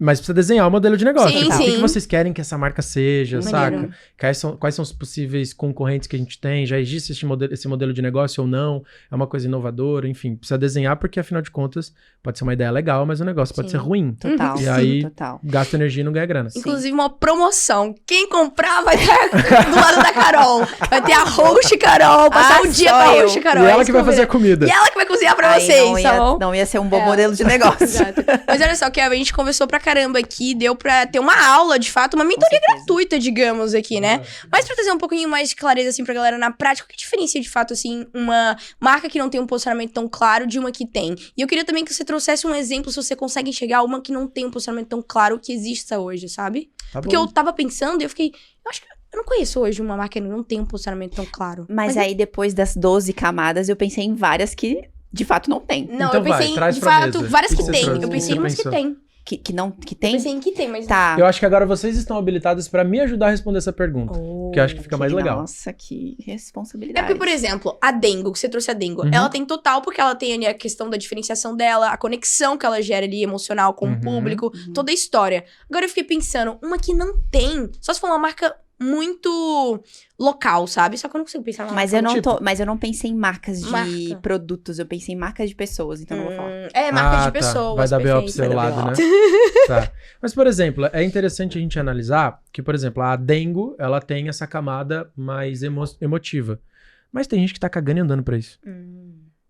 Mas precisa desenhar o modelo de negócio. Sim, Tipo, o que sim. que vocês querem que essa marca seja, Maneiro. saca? Quais são os possíveis concorrentes que a gente tem? Já existe esse modelo de negócio ou não? É uma coisa inovadora? Enfim, precisa desenhar porque, afinal de contas, pode ser uma ideia legal, mas o negócio pode Sim. ser ruim. Total. E aí, Total. gasta energia e não ganha grana. Inclusive, uma promoção. Quem comprar vai estar do lado da Carol. Vai ter a host Carol, passar Ah, o dia só com a eu. host Carol. E é ela isso que vai eu vou fazer a ver. comida. E ela que vai cozinhar pra Aí vocês, tá bom? não ia ser um bom É. modelo de negócio. Exato. Mas olha só, Kevin, a gente conversou pra caramba aqui, deu pra ter uma aula, de fato, uma mentoria gratuita, digamos, aqui, né? Mas pra trazer um pouquinho mais de clareza, assim, pra galera na prática, o que diferencia, de fato, assim, uma marca que não tem um posicionamento tão claro de uma que tem? E eu queria também que você trouxesse um exemplo, se você consegue enxergar uma que não tem um posicionamento tão claro que exista hoje, sabe? Tá Porque bom. eu tava pensando e eu fiquei, eu acho que eu não conheço hoje uma marca que não tem um posicionamento tão claro. Mas aí, depois das 12 camadas, eu pensei em várias que, de fato, não tem. Não, Então eu pensei vai, traz em, de pra fato, mesa. várias O que que você tem. trouxe? Eu O que pensei em você umas que pensou? tem. Que Eu tem? pensei em que tem, mas... Tá. Eu acho que agora vocês estão habilitados pra me ajudar a responder essa pergunta. Oh. Que eu acho que fica mais legal. Nossa, que É responsabilidade. porque, por exemplo, a Dengo, que você trouxe a Dengo, Uhum. ela tem total, porque ela tem ali a questão da diferenciação dela, a conexão que ela gera ali emocional com Uhum. o público, toda a história. Agora eu fiquei pensando, uma que não tem, só se for uma marca muito local, sabe? Só que eu não consigo pensar numa Mas marca eu não pensei em marcas de Marca. produtos, eu pensei em marcas de pessoas, então eu não vou falar. É, marca de Tá. pessoas. Vai dar B.O. pro perfeito. seu Vai dar lado, né? B.O. Tá. Mas, por exemplo, é interessante a gente analisar que, por exemplo, a Dengo, ela tem essa camada mais emotiva. Mas tem gente que tá cagando e andando pra isso.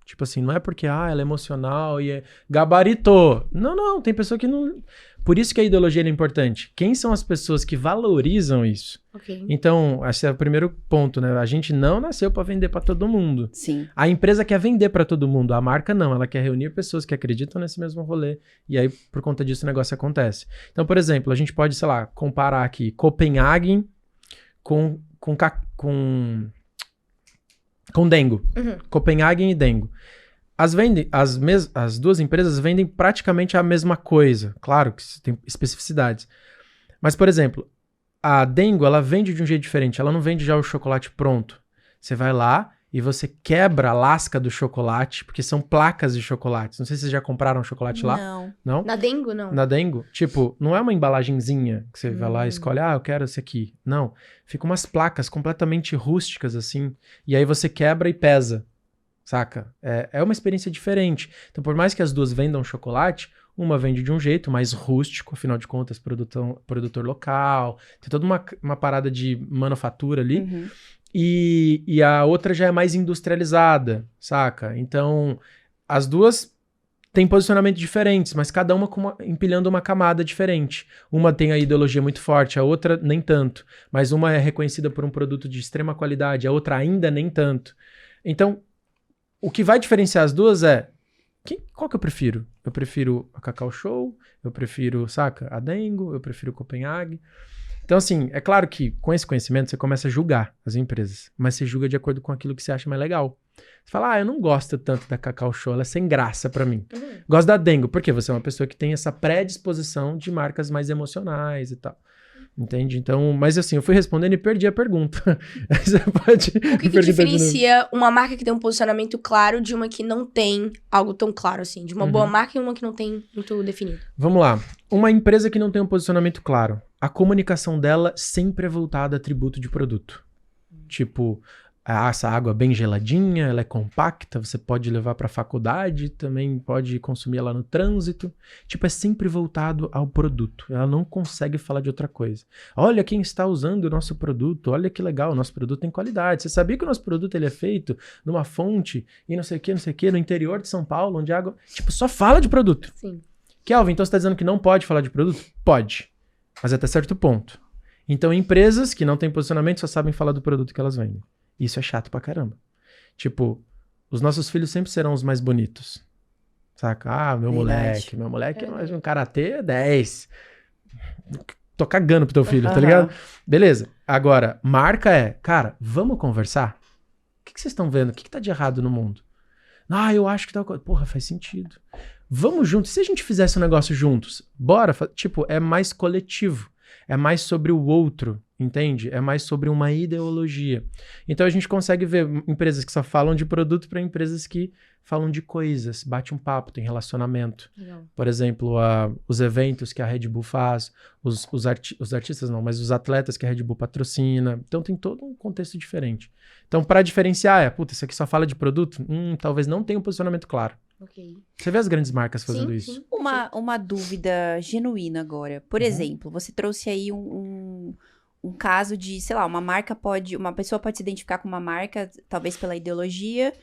Tipo assim, não é porque, ela é emocional e é gabaritou. Não, tem pessoa que não... Por isso que a ideologia é importante. Quem são as pessoas que valorizam isso? Ok. Então, esse é o primeiro ponto, né? A gente não nasceu pra vender pra todo mundo. Sim. A empresa quer vender pra todo mundo, a marca não. Ela quer reunir pessoas que acreditam nesse mesmo rolê. E aí, por conta disso, o negócio acontece. Então, por exemplo, a gente pode, sei lá, comparar aqui Copenhagen com Dengo. Uhum. Copenhagen e Dengo. As duas empresas vendem praticamente a mesma coisa. Claro que tem especificidades. Mas, por exemplo, a Dengo, ela vende de um jeito diferente. Ela não vende já o chocolate pronto. Você vai lá e você quebra a lasca do chocolate, porque são placas de chocolate. Não sei se vocês já compraram chocolate lá. Não. Não? Na Dengo, não. Na Dengo, tipo, não é uma embalagenzinha que você vai lá e escolhe, eu quero esse aqui. Não. Fica umas placas completamente rústicas, assim. E aí você quebra e pesa. Saca? É uma experiência diferente. Então, por mais que as duas vendam chocolate, uma vende de um jeito mais rústico, afinal de contas, produtor local. Tem toda uma parada de manufatura ali. Uhum. E a outra já é mais industrializada, saca? Então, as duas têm posicionamentos diferentes, mas cada uma empilhando uma camada diferente. Uma tem a ideologia muito forte, a outra nem tanto. Mas uma é reconhecida por um produto de extrema qualidade, a outra ainda nem tanto. Então, o que vai diferenciar as duas é... Qual que eu prefiro? Eu prefiro a Cacau Show, eu prefiro, saca? A Dengo, eu prefiro Copenhague. Então, assim, é claro que com esse conhecimento você começa a julgar as empresas, mas você julga de acordo com aquilo que você acha mais legal. Você fala, eu não gosto tanto da Cacau Show, ela é sem graça pra mim. Gosto da Dengo, porque você é uma pessoa que tem essa predisposição de marcas mais emocionais e tal. Entende? Então, mas assim, eu fui respondendo e perdi a pergunta. Você pode... O que diferencia uma marca que tem um posicionamento claro de uma que não tem algo tão claro, assim? De uma boa marca e uma que não tem muito definido. Vamos lá. Uma empresa que não tem um posicionamento claro. A comunicação dela sempre é voltada a atributo de produto. Tipo, essa água bem geladinha, ela é compacta, você pode levar para a faculdade, também pode consumir ela no trânsito. Tipo, é sempre voltado ao produto. Ela não consegue falar de outra coisa. Olha quem está usando o nosso produto, olha que legal, o nosso produto tem qualidade. Você sabia que o nosso produto ele é feito numa fonte e não sei o que, no interior de São Paulo, onde a água... Tipo, só fala de produto. Sim. Kelvin, então você está dizendo que não pode falar de produto? Pode, mas até certo ponto. Então, empresas que não têm posicionamento só sabem falar do produto que elas vendem. Isso é chato pra caramba. Tipo, os nossos filhos sempre serão os mais bonitos. Saca? Meu moleque é mais um karatê 10. Tô cagando pro teu filho, tá ligado? Beleza. Agora, marca cara, vamos conversar? O que vocês estão vendo? O que tá de errado no mundo? Eu acho que tá... Porra, faz sentido. Vamos juntos. Se a gente fizesse um negócio juntos, bora? Tipo, é mais coletivo. É mais sobre o outro. entende? É mais sobre uma ideologia. Então a gente consegue ver empresas que só falam de produto para empresas que falam de coisas, bate um papo, tem relacionamento. Legal. Por exemplo, os eventos que a Red Bull faz, os artistas não, mas os atletas que a Red Bull patrocina. Então tem todo um contexto diferente. Então para diferenciar, isso aqui só fala de produto? Talvez não tenha um posicionamento claro. Ok. Você vê as grandes marcas fazendo isso? Sim. Uma dúvida genuína agora. Por exemplo, você trouxe aí um caso de, sei lá, uma pessoa pode se identificar com uma marca, talvez pela ideologia,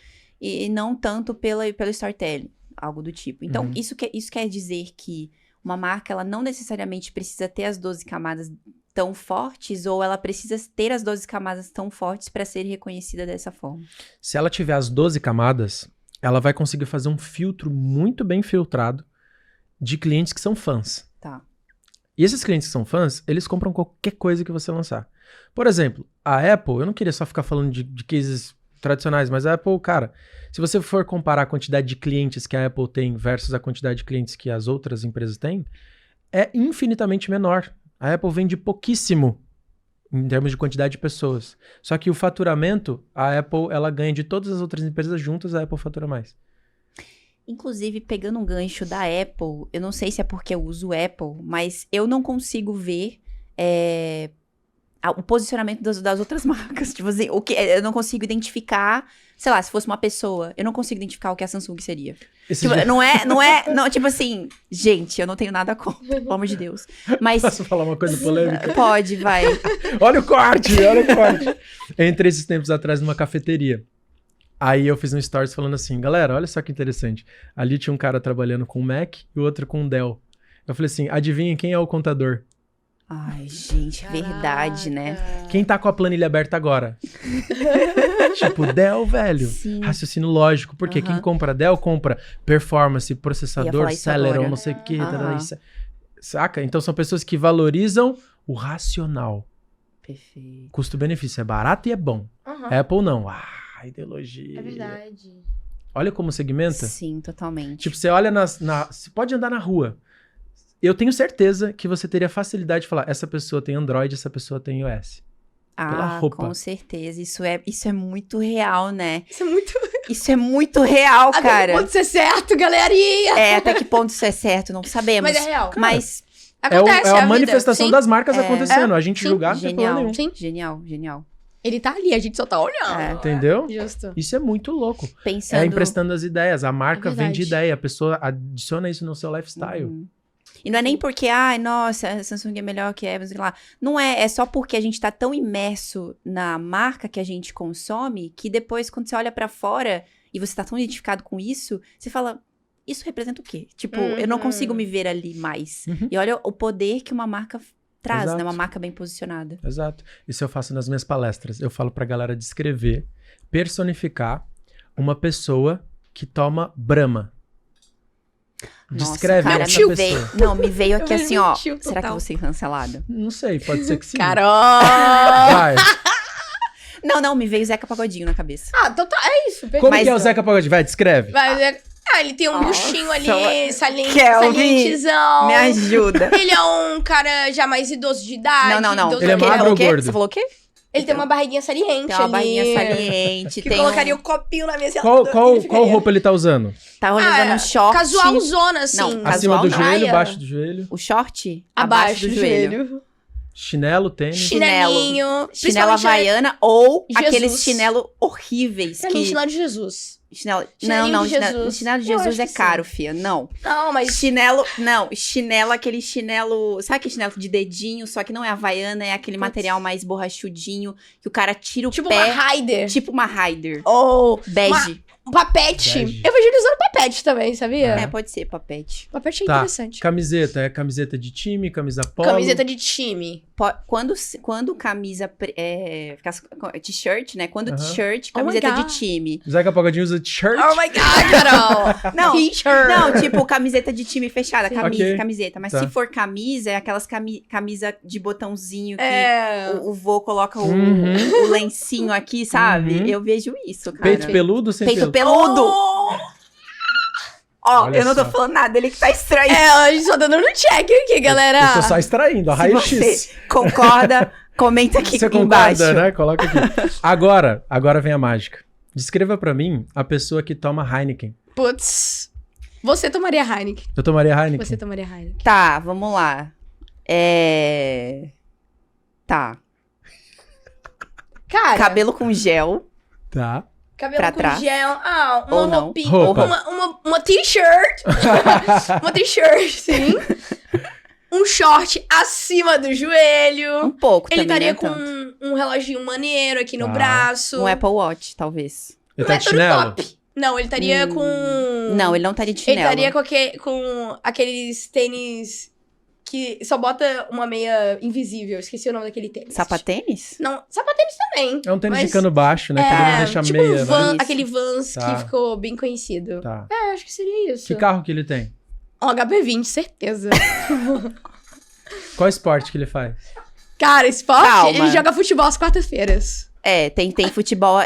e não tanto pelo storytelling, algo do tipo. Então, isso quer dizer que uma marca, ela não necessariamente precisa ter as 12 camadas tão fortes, ou ela precisa ter as 12 camadas tão fortes para ser reconhecida dessa forma? Se ela tiver as 12 camadas, ela vai conseguir fazer um filtro muito bem filtrado de clientes que são fãs. Tá. E esses clientes que são fãs, eles compram qualquer coisa que você lançar. Por exemplo, a Apple, eu não queria só ficar falando de cases tradicionais, mas a Apple, cara, se você for comparar a quantidade de clientes que a Apple tem versus a quantidade de clientes que as outras empresas têm, é infinitamente menor. A Apple vende pouquíssimo em termos de quantidade de pessoas. Só que o faturamento, a Apple, ela ganha de todas as outras empresas juntas, a Apple fatura mais. Inclusive, pegando um gancho da Apple, eu não sei se é porque eu uso Apple, mas eu não consigo ver o posicionamento das outras marcas. Tipo assim, eu não consigo identificar, sei lá, se fosse uma pessoa, eu não consigo identificar o que a Samsung seria. Tipo, não, tipo assim, gente, eu não tenho nada contra, pelo amor de Deus. Mas posso falar uma coisa polêmica? Pode, vai. Olha o corte. Eu entrei esses tempos atrás numa cafeteria. Aí eu fiz um stories falando assim, galera, olha só que interessante. Ali tinha um cara trabalhando com Mac e o outro com Dell. Eu falei assim, adivinha quem é o contador? Ai, gente, verdade, né? Quem tá com a planilha aberta agora? Tipo, Dell, velho. Sim. Raciocínio lógico. Porque quem compra Dell, compra performance, processador, Celeron, não sei o que. Saca? Então são pessoas que valorizam o racional. Perfeito. Custo-benefício. É barato e é bom. Apple não. Ideologia. É verdade. Olha como segmenta. Sim, totalmente. Tipo, você olha você pode andar na rua. Eu tenho certeza que você teria facilidade de falar, essa pessoa tem Android, essa pessoa tem iOS. Pela roupa. Com certeza. Isso é muito real, né? Isso é muito... Isso é muito real, cara. Até que ponto isso é certo, galerinha? Até que ponto isso é certo, não sabemos. Mas é real. Mas Acontece, é a vida. manifestação Sim. das marcas acontecendo. A gente julgar não tem problema nenhum. Sim. Genial. Ele tá ali, a gente só tá olhando. Entendeu? Justo. Isso é muito louco. Pensando... É emprestando as ideias. A marca verdade. vende ideia. A pessoa adiciona isso no seu lifestyle. E não é nem porque, nossa, a Samsung é melhor que a Apple, sei lá. Não é só porque a gente tá tão imerso na marca que a gente consome, que depois, quando você olha pra fora e você tá tão identificado com isso, você fala, isso representa o quê? Tipo, eu não consigo me ver ali mais. E olha o poder que uma marca traz, Exato. né? Uma marca bem posicionada. Exato. Isso eu faço nas minhas palestras. Eu falo pra galera descrever, personificar uma pessoa que toma Brahma. Descreve Nossa, cara, essa pessoa. Não, me veio aqui assim, ó. Tio, Será que eu vou ser cancelada? Não sei, pode ser que sim. Carol! Vai. Não, me veio Zeca Pagodinho na cabeça. Então é isso. Como Mas- que é o Zeca Pagodinho? Vai, descreve. Ele tem um buchinho ali, Kelvin, salientezão. Me ajuda. Ele é um cara já mais idoso de idade. Não. idoso Ele é daquele- magro ou o quê? gordo? Você falou o quê? Ele tem uma barriguinha saliente Tem uma ali. barrinha saliente. Que tem colocaria o copinho na mesa. Qual roupa ele tá usando? Tá rolando um short. Casualzona, assim. Não, Acima do Casual, joelho, praia. abaixo do joelho? O short? Abaixo do joelho. Chinelo, tênis? Chinelinho. Chinelo principalmente havaiana ou Jesus. aqueles chinelo horríveis. Pra mim, chinelo de Jesus. Chinelo... Chinelinho Não, de Jesus. chinelo de Eu Jesus acho é que caro, fia. Não. Não, mas... Chinelo, aquele chinelo... Sabe aquele chinelo de dedinho, só que não é havaiana, é aquele material mais borrachudinho, que o cara tira o Tipo pé... uma Raider. Tipo uma Raider. Ou... Bege. Um papete. Bege. Eu vejo ele usando papete também, sabia? É, pode ser, papete. Papete é Tá. interessante. Camiseta, é camiseta de time, camisa polo? Camiseta de time. Quando camisa... t-shirt, né? Quando Aham. t-shirt, Oh my camiseta God. de time. Zeca Pagodinho usa t-shirt? Oh my God, Carol. Não, T-shirt. Não, tipo, camiseta de time fechada, Ok. camiseta. Mas Tá. se for camisa, é aquelas camisa de botãozinho que o vô coloca o lencinho aqui, sabe? Uhum. Eu vejo isso, cara. Peito peludo ou sem Peito pelo? peludo! Ó, Olha eu não tô só. falando ele que tá estranho. A gente só tá dando check aqui, galera. Eu tô só extraindo, a Se raio-x. você concorda, Comenta aqui Você embaixo. concorda, né? Coloca aqui. Agora vem a mágica. Descreva pra mim a pessoa que toma Heineken. Putz. Você tomaria Heineken. Eu tomaria Heineken? Você tomaria Heineken. Tá, vamos lá. Tá. Cara, Cabelo com gel. Tá. cabelo pra com trás. gel. Uma Ou não. roupinha. Roupa. Uma t-shirt. Uma t-shirt, sim. Um short acima do joelho. Um pouco Ele também, estaria né, com tanto. um reloginho maneiro aqui no Tá. braço. Um Apple Watch, talvez. Ele Não tá é de todo chinelo? top. Não, ele estaria com... Não, ele não estaria de Ele chinelo. estaria com aqueles tênis que só bota uma meia invisível. Esqueci o nome daquele tênis. Sapatênis? Não, sapatênis também. É um tênis Mas de cano baixo, né? Que ele não deixa tipo meia, um Van, né? aquele Vans Tá. que ficou bem conhecido. Tá. É, acho que seria isso. Que carro que ele tem? Um HB20, certeza. Qual esporte que ele faz? Cara, esporte, Calma. ele joga futebol às quartas-feiras. Tem futebol,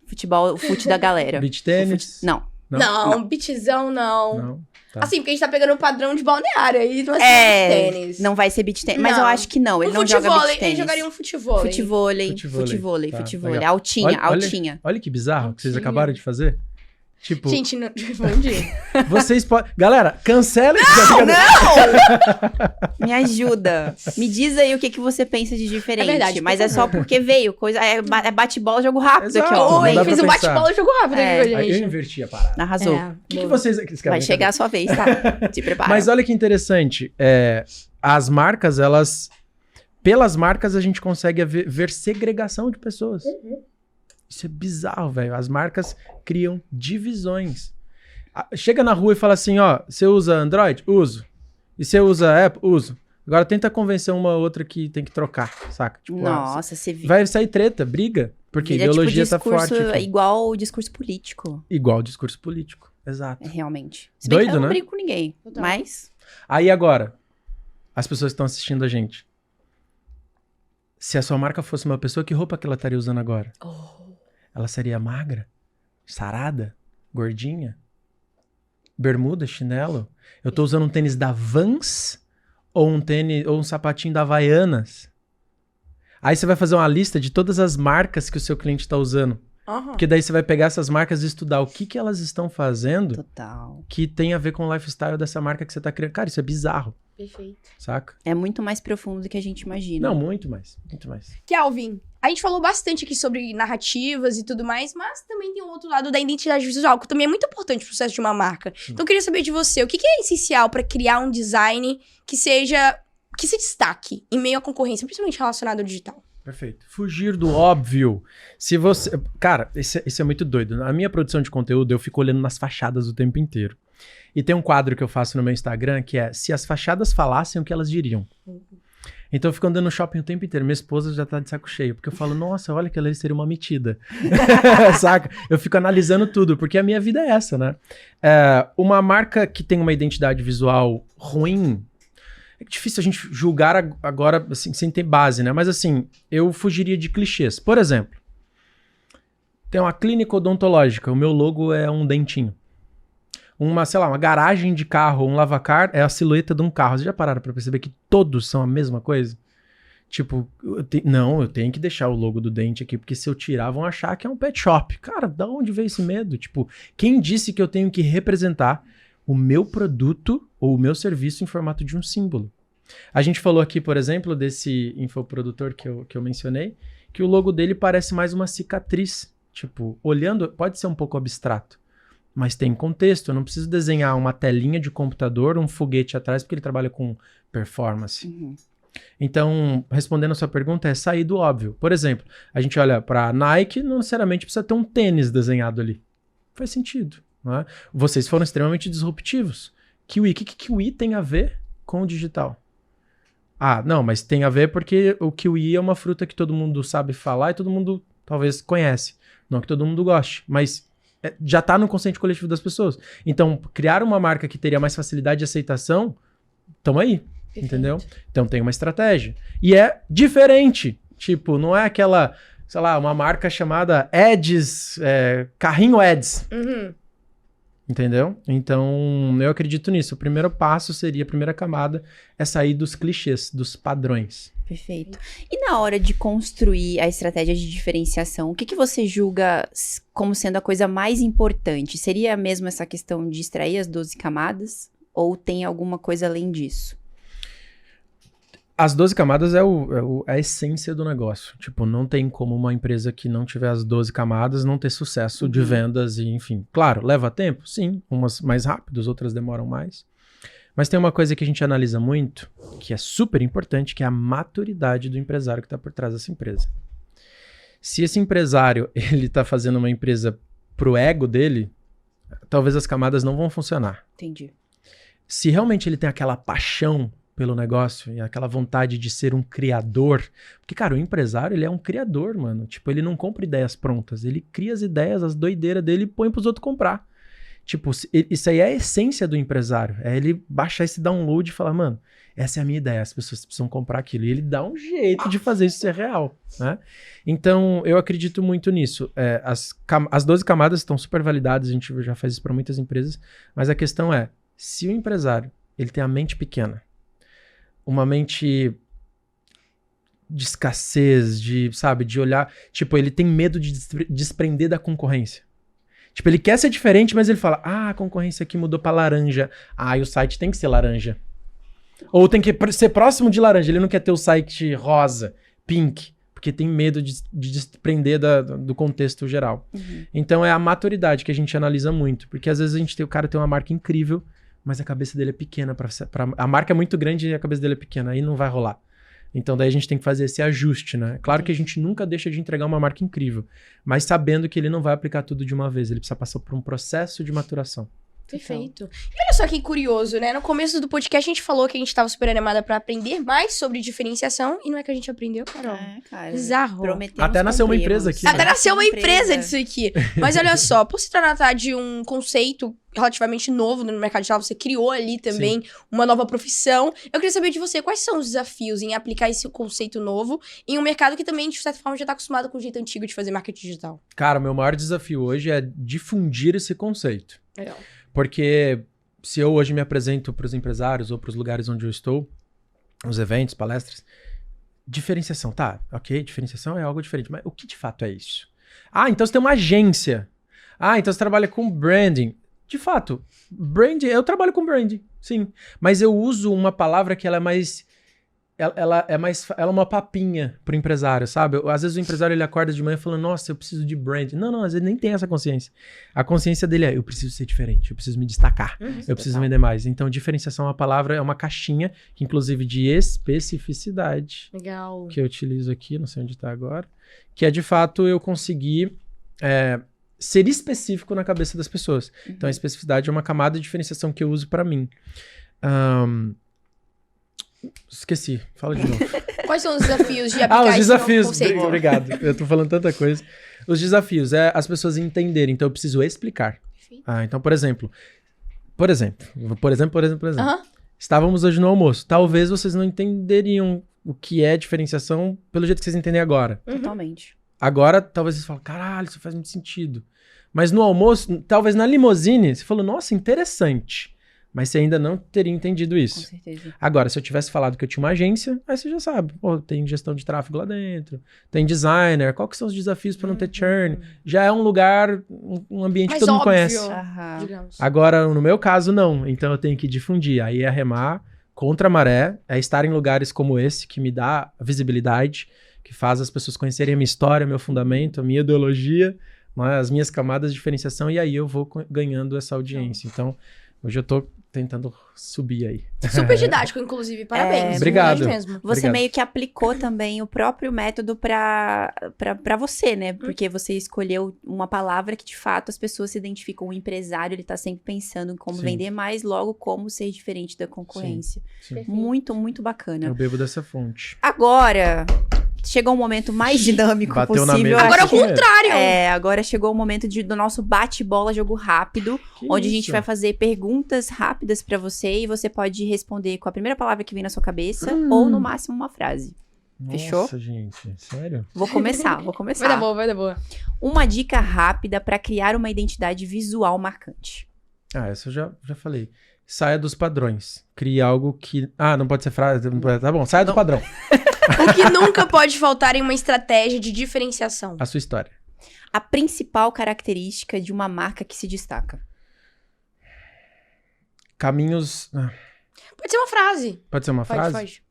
futebol, o fute da galera. Beach tênis? Não. Não? Beatzão não. Não. Tá. Assim, porque a gente tá pegando o padrão de balneário aí, não é beach tênis. Não vai ser beach tênis. Mas Não. eu acho que não, ele não joga beach tênis. Ele jogaria um futevôlei. Futevôlei. Tá, Futevôlei. legal. Altinha. Olha que bizarro que vocês Altinha. acabaram de fazer. Tipo, Gente, não... bom dia. vocês podem... Galera, cancela esse Me ajuda. Me diz aí o que você pensa de diferente. É verdade, mas por é só porque veio. Coisa, é bate-bola, jogo rápido Exato. aqui, ó. Não Oi, dá fez pra um pensar. bate-bola e jogo rápido É. aqui, Aí eu gente. inverti a parada. Arrasou. É, O que vocês... Vai chegar a sua vez, tá? Te prepara. Mas olha que interessante. As marcas, elas... Pelas marcas, a gente consegue ver segregação de pessoas. Isso é bizarro, velho. As marcas criam divisões. Chega na rua e fala assim, ó, você usa Android? Uso. E você usa Apple? Uso. Agora tenta convencer uma outra que tem que trocar, saca? Tipo, Nossa, você viu. vai sair treta, briga, porque a Vira, ideologia tá discurso forte aqui. igual o discurso político. Igual o discurso político, exato. Realmente. Se bem que Doido, eu não né? brigo com ninguém. Total. Mas. Aí agora, as pessoas que estão assistindo a gente. Se a sua marca fosse uma pessoa, que roupa que ela estaria usando agora? Ela seria magra? Sarada? Gordinha? Bermuda, chinelo? Eu tô usando um tênis da Vans ou um sapatinho da Havaianas? Aí você vai fazer uma lista de todas as marcas que o seu cliente tá usando. Aham. Porque daí você vai pegar essas marcas e estudar o que elas estão fazendo Total. que tem a ver com o lifestyle dessa marca que você tá criando. Cara, isso é bizarro, Perfeito. saca? É muito mais profundo do que a gente imagina. Não, muito mais, muito mais. Kelvin, a gente falou bastante aqui sobre narrativas e tudo mais, mas também tem um outro lado da identidade visual, que também é muito importante pro processo de uma marca. Então eu queria saber de você, o que é essencial pra criar um design que se destaque em meio à concorrência, principalmente relacionado ao digital? Perfeito. Fugir do óbvio. Se você... Cara, isso é muito doido. Na minha produção de conteúdo, eu fico olhando nas fachadas o tempo inteiro. E tem um quadro que eu faço no meu Instagram que é: se as fachadas falassem, o que elas diriam? Então eu fico andando no shopping o tempo inteiro. Minha esposa já tá de saco cheio, porque eu falo, nossa, olha que ela seria uma metida. Saca? Eu fico analisando tudo, porque a minha vida é essa, né? Uma marca que tem uma identidade visual ruim... É difícil a gente julgar agora, assim, sem ter base, né? Mas assim, eu fugiria de clichês. Por exemplo, tem uma clínica odontológica, o meu logo é um dentinho. Uma garagem de carro, um lavacar, é a silhueta de um carro. Vocês já pararam pra perceber que todos são a mesma coisa? Tipo, eu tenho que deixar o logo do dente aqui, porque se eu tirar, vão achar que é um pet shop. Cara, da onde veio esse medo? Tipo, quem disse que eu tenho que representar o meu produto ou o meu serviço em formato de um símbolo? A gente falou aqui, por exemplo, desse infoprodutor que eu mencionei, que o logo dele parece mais uma cicatriz. Tipo, olhando, pode ser um pouco abstrato, mas tem contexto. Eu não preciso desenhar uma telinha de computador, um foguete atrás, porque ele trabalha com performance. Uhum. Então, respondendo a sua pergunta, é sair do óbvio. Por exemplo, a gente olha para Nike, não necessariamente precisa ter um tênis desenhado ali. Faz sentido, não é? Vocês foram extremamente disruptivos. Kiwi, o que Kiwi tem a ver com o digital? Ah, não, mas tem a ver porque o kiwi é uma fruta que todo mundo sabe falar e todo mundo talvez conhece. Não que todo mundo goste, mas já tá no consciente coletivo das pessoas. Então, criar uma marca que teria mais facilidade de aceitação, tamo aí, entendeu? Então tem uma estratégia. E é diferente. Tipo, não é aquela, sei lá, uma marca chamada Eds, carrinho Eds. Uhum. Entendeu? Então, eu acredito nisso. O primeiro passo seria, a primeira camada, é sair dos clichês, dos padrões. Perfeito. E na hora de construir a estratégia de diferenciação, o que você julga como sendo a coisa mais importante? Seria mesmo essa questão de extrair as 12 camadas? Ou tem alguma coisa além disso? As 12 camadas é a essência do negócio. Tipo, não tem como uma empresa que não tiver as 12 camadas não ter sucesso de vendas e, enfim. Claro, leva tempo? Sim. Umas mais rápidas, outras demoram mais. Mas tem uma coisa que a gente analisa muito, que é super importante, que é a maturidade do empresário que está por trás dessa empresa. Se esse empresário, ele está fazendo uma empresa pro ego dele, talvez as camadas não vão funcionar. Entendi. Se realmente ele tem aquela paixão pelo negócio e aquela vontade de ser um criador, porque, cara, o empresário, ele é um criador, mano. Tipo, ele não compra ideias prontas, ele cria as ideias, as doideiras dele e põe pros outros comprar. Tipo, isso aí é a essência do empresário. É ele baixar esse download e falar, mano, essa é a minha ideia, as pessoas precisam comprar aquilo. E ele dá um jeito de fazer isso ser real, né? Então, eu acredito muito nisso. As 12 camadas estão super validadas, a gente já faz isso para muitas empresas, mas a questão é, se o empresário, ele tem a mente pequena, uma mente de escassez, de olhar, tipo, ele tem medo de desprender da concorrência. Tipo, ele quer ser diferente, mas ele fala, a concorrência aqui mudou pra laranja. E o site tem que ser laranja. Ou tem que ser próximo de laranja. Ele não quer ter o site rosa, pink, porque tem medo de desprender do contexto geral. Uhum. Então, é a maturidade que a gente analisa muito. Porque às vezes o cara tem uma marca incrível, mas a cabeça dele é pequena. A marca é muito grande e a cabeça dele é pequena. Aí não vai rolar. Então, daí a gente tem que fazer esse ajuste, né? Claro que a gente nunca deixa de entregar uma marca incrível, mas sabendo que ele não vai aplicar tudo de uma vez. Ele precisa passar por um processo de maturação. Perfeito. E olha só que curioso, né? No começo do podcast, a gente falou que a gente tava super animada pra aprender mais sobre diferenciação, e não é que a gente aprendeu, Carol? Cara. Bizarro. Prometemos, Até nasceu uma cumprimos. empresa aqui, Até né? nasceu uma empresa disso aqui. Mas olha só, por se tratar de um conceito relativamente novo no mercado digital, você criou ali também uma nova profissão. Eu queria saber de você, quais são os desafios em aplicar esse conceito novo em um mercado que também, de certa forma, já tá acostumado com o jeito antigo de fazer marketing digital? Cara, meu maior desafio hoje é difundir esse conceito. Legal. Porque se eu hoje me apresento para os empresários ou para os lugares onde eu estou, os eventos, palestras, diferenciação, tá, ok, diferenciação é algo diferente, mas o que de fato é isso? Então você tem uma agência. Então você trabalha com branding. De fato, branding, eu trabalho com branding, sim. Mas eu uso uma palavra que ela é mais... Ela é uma papinha pro empresário, sabe? Às vezes o empresário ele acorda de manhã falando, nossa, eu preciso de branding. Não, às vezes nem tem essa consciência. A consciência dele é, eu preciso ser diferente, eu preciso me destacar, eu preciso vender mais. Então, diferenciação é uma palavra, é uma caixinha, que inclusive de especificidade. Legal. Que eu utilizo aqui, não sei onde tá agora, que é de fato eu conseguir ser específico na cabeça das pessoas. Então, a especificidade é uma camada de diferenciação que eu uso para mim. Esqueci, fala de novo. Quais são os desafios de aplicar os desafios. esse novo conceito? Obrigado, eu tô falando tanta coisa. Os desafios é as pessoas entenderem, então eu preciso explicar. Então, por exemplo. Aham. Estávamos hoje no almoço. Talvez vocês não entenderiam o que é diferenciação pelo jeito que vocês entendem agora. Totalmente. Agora, talvez vocês falem, caralho, isso faz muito sentido. Mas no almoço, talvez na limusine, você falou, nossa, interessante. Mas você ainda não teria entendido isso. Com certeza. Agora, se eu tivesse falado que eu tinha uma agência, aí você já sabe. Pô, tem gestão de tráfego lá dentro, tem designer, qual que são os desafios para não ter churn? Já é um lugar, um ambiente Mais que todo mundo óbvio. conhece. Digamos. Agora, no meu caso, não. Então eu tenho que difundir. Aí é remar contra a maré, é estar em lugares como esse, que me dá visibilidade, que faz as pessoas conhecerem a minha história, meu fundamento, a minha ideologia, né, as minhas camadas de diferenciação, e aí eu vou ganhando essa audiência. Então, hoje eu tô tentando subir aí. Super didático, inclusive. Parabéns. Obrigado. Verdade mesmo. Você Obrigado. meio que aplicou também o próprio método pra você, né? Porque você escolheu uma palavra que, de fato, as pessoas se identificam. O empresário, ele tá sempre pensando em como Sim. vender mais, logo como ser diferente da concorrência. Sim. Perfeito. Muito, muito bacana. Eu bebo dessa fonte. Agora, chegou um momento mais dinâmico Bateu na possível. mesa. Agora é o Isso mesmo. contrário. Agora chegou o momento do nosso bate-bola, jogo rápido, Que onde a isso? gente vai fazer perguntas rápidas pra você e você pode responder com a primeira palavra que vem na sua cabeça ou no máximo uma frase. Fechou? Nossa, gente. Sério? Vou começar. Vai dar boa, vai dar boa. Uma dica rápida pra criar uma identidade visual marcante. Essa eu já falei. Saia dos padrões. Crie algo que... não pode ser frase. Tá bom, saia do padrão. O que nunca pode faltar em uma estratégia de diferenciação? A sua história. A principal característica de uma marca que se destaca. Caminhos... Pode ser uma frase. Pode ser uma frase? Pode.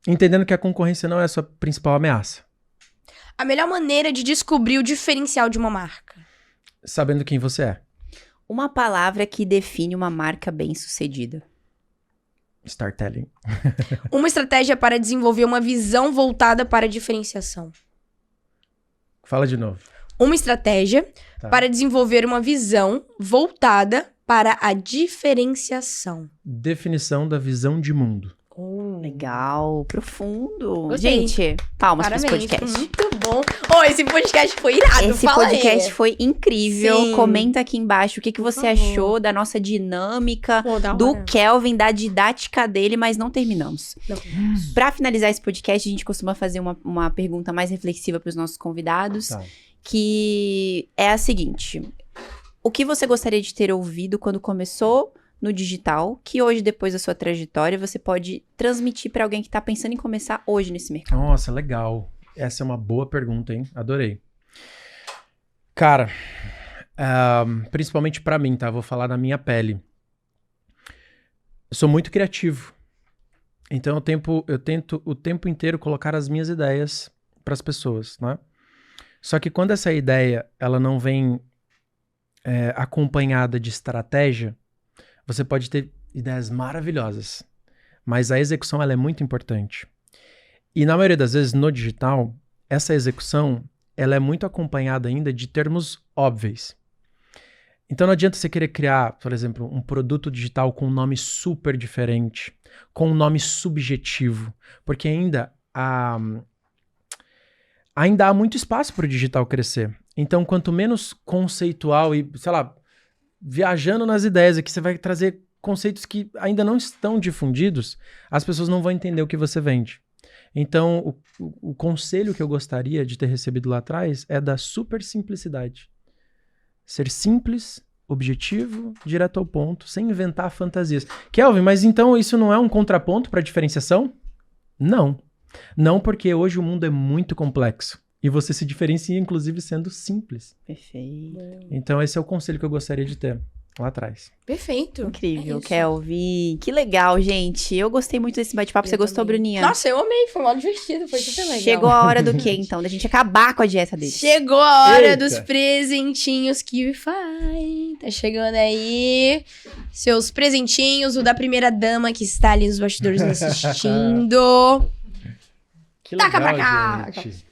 Entendendo que a concorrência não é a sua principal ameaça. A melhor maneira de descobrir o diferencial de uma marca. Sabendo quem você é. Uma palavra que define uma marca bem-sucedida. Storytelling. Uma estratégia para desenvolver uma visão voltada para a diferenciação. Fala de novo. Uma estratégia Tá. para desenvolver uma visão voltada para a diferenciação. Definição da visão de mundo. Legal, profundo. Gostei. Gente, palmas para esse Parabéns, podcast. muito bom. Esse podcast foi irado, Esse fala podcast aí. foi incrível. Sim. Comenta aqui embaixo o que Por você favor. achou da nossa dinâmica, Pô, da do hora. Kelvin, da didática dele, mas não terminamos. Não. Pra finalizar esse podcast, a gente costuma fazer uma pergunta mais reflexiva pros nossos convidados, Tá. que é a seguinte: o que você gostaria de ter ouvido quando começou no digital, que hoje, depois da sua trajetória, você pode transmitir pra alguém que tá pensando em começar hoje nesse mercado? Nossa, legal. Essa é uma boa pergunta, hein? Adorei. Cara, principalmente pra mim, tá? Vou falar na minha pele. Eu sou muito criativo. Então eu tento o tempo inteiro colocar as minhas ideias pras pessoas, né? Só que quando essa ideia ela não vem acompanhada de estratégia, você pode ter ideias maravilhosas, mas a execução ela é muito importante. E na maioria das vezes no digital, essa execução ela é muito acompanhada ainda de termos óbvios. Então não adianta você querer criar, por exemplo, um produto digital com um nome super diferente, com um nome subjetivo, porque ainda há muito espaço para o digital crescer. Então quanto menos conceitual e, sei lá, viajando nas ideias aqui, você vai trazer conceitos que ainda não estão difundidos, as pessoas não vão entender o que você vende. Então, o conselho que eu gostaria de ter recebido lá atrás é da super simplicidade. Ser simples, objetivo, direto ao ponto, sem inventar fantasias. Kelvin, mas então isso não é um contraponto para diferenciação? Não. Não, porque hoje o mundo é muito complexo. E você se diferencia, inclusive, sendo simples. Perfeito. Então, esse é o conselho que eu gostaria de ter lá atrás. Perfeito. Incrível, É isso. Kelvin. Que legal, gente. Eu gostei muito desse bate-papo. Você Eu gostou, também. Bruninha? Nossa, eu amei. Foi mal divertido. Foi super legal. Chegou a hora do quê, então? Da gente acabar com a dieta dele. Chegou a hora Eita. dos presentinhos KiwiFi. Tá chegando aí seus presentinhos, o da primeira dama que está ali nos bastidores assistindo. Que Taca legal, pra cá. gente.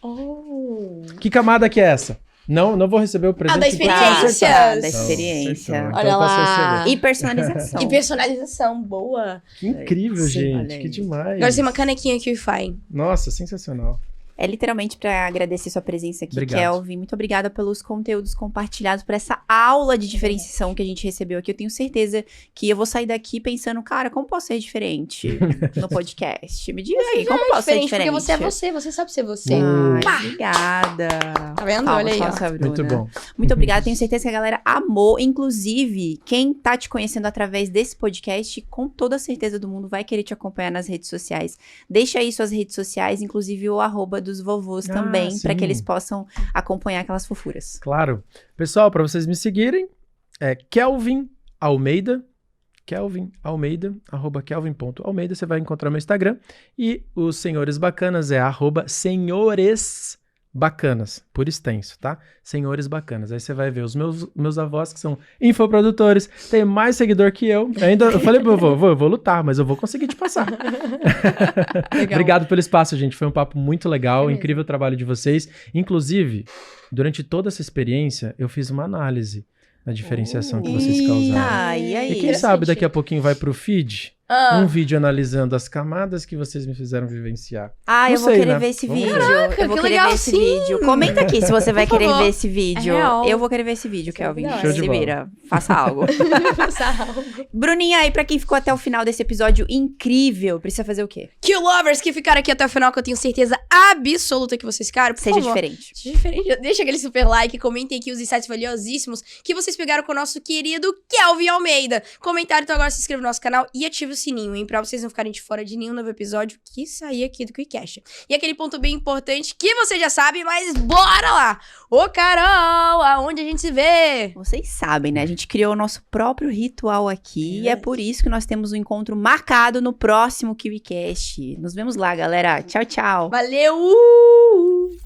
Oh. Que camada que é essa? Não vou receber o presente. da enquanto experiência. você Da acertar. experiência. Então Olha eu posso lá. receber. E personalização. E personalização, boa. Que incrível, Sim, olha gente. aí. Que demais. Agora tem uma canequinha KiwiFi. Nossa, sensacional. É literalmente pra agradecer sua presença aqui, Obrigado. Kelvin. Muito obrigada pelos conteúdos compartilhados, por essa aula de diferenciação que a gente recebeu aqui. Eu tenho certeza que eu vou sair daqui pensando, cara, como posso ser diferente no podcast? Me diga aí, como posso ser diferente? Porque você é você sabe ser você. Ai, obrigada. Tá vendo? Palmas, Olha aí, ó. palmas pra Bruna. Muito bom. Muito obrigada, tenho certeza que a galera amou. Inclusive, quem tá te conhecendo através desse podcast, com toda a certeza do mundo, vai querer te acompanhar nas redes sociais. Deixa aí suas redes sociais, inclusive o @ dos vovôs Ah, também, pra que sim. eles possam acompanhar aquelas fofuras. Claro. Pessoal, para vocês me seguirem, é Kelvin Almeida. Kelvin Almeida, @kelvin.almeida. Você vai encontrar meu Instagram. E os Senhores Bacanas é @senhoresbacanas, por extenso, tá? Senhores Bacanas. Aí você vai ver os meus avós, que são infoprodutores, tem mais seguidor que eu. Eu falei pro meu avô, eu vou lutar, mas eu vou conseguir te passar. Legal. Obrigado pelo espaço, gente. Foi um papo muito legal, É mesmo. incrível o trabalho de vocês. Inclusive, durante toda essa experiência, eu fiz uma análise da diferenciação que vocês causaram. Tá, e aí? E quem sabe daqui a pouquinho vai pro feed um vídeo analisando as camadas que vocês me fizeram vivenciar. Ah, Não eu vou sei, querer né? ver esse Vamos vídeo. ver. Eu vou que querer legal, ver esse sim. vídeo. Comenta aqui se você vai Por querer favor. ver esse vídeo. real. Eu vou querer ver esse vídeo, Isso é Kelvin. verdade. Show de Se bola. vira, faça algo. Algo. Bruninha, e pra quem ficou até o final desse episódio incrível, precisa fazer o quê? Que lovers que ficaram aqui até o final, que eu tenho certeza absoluta que vocês ficaram. Por Seja favor, diferente. seja diferente. Deixa aquele super like, comentem aqui os insights valiosíssimos que vocês pegaram com o nosso querido Kelvin Almeida. Comentário, então agora se inscreva no nosso canal e ative o sininho, hein? Pra vocês não ficarem de fora de nenhum novo episódio que sair aqui do QuickCast. E aquele ponto bem importante que você já sabe, mas bora lá! Ô, Carol, aonde a gente se vê? Vocês sabem, né? A gente criou o nosso próprio ritual aqui e é por isso que nós temos um encontro marcado no próximo KiwiCast. Nos vemos lá, galera. Tchau, tchau. Valeu!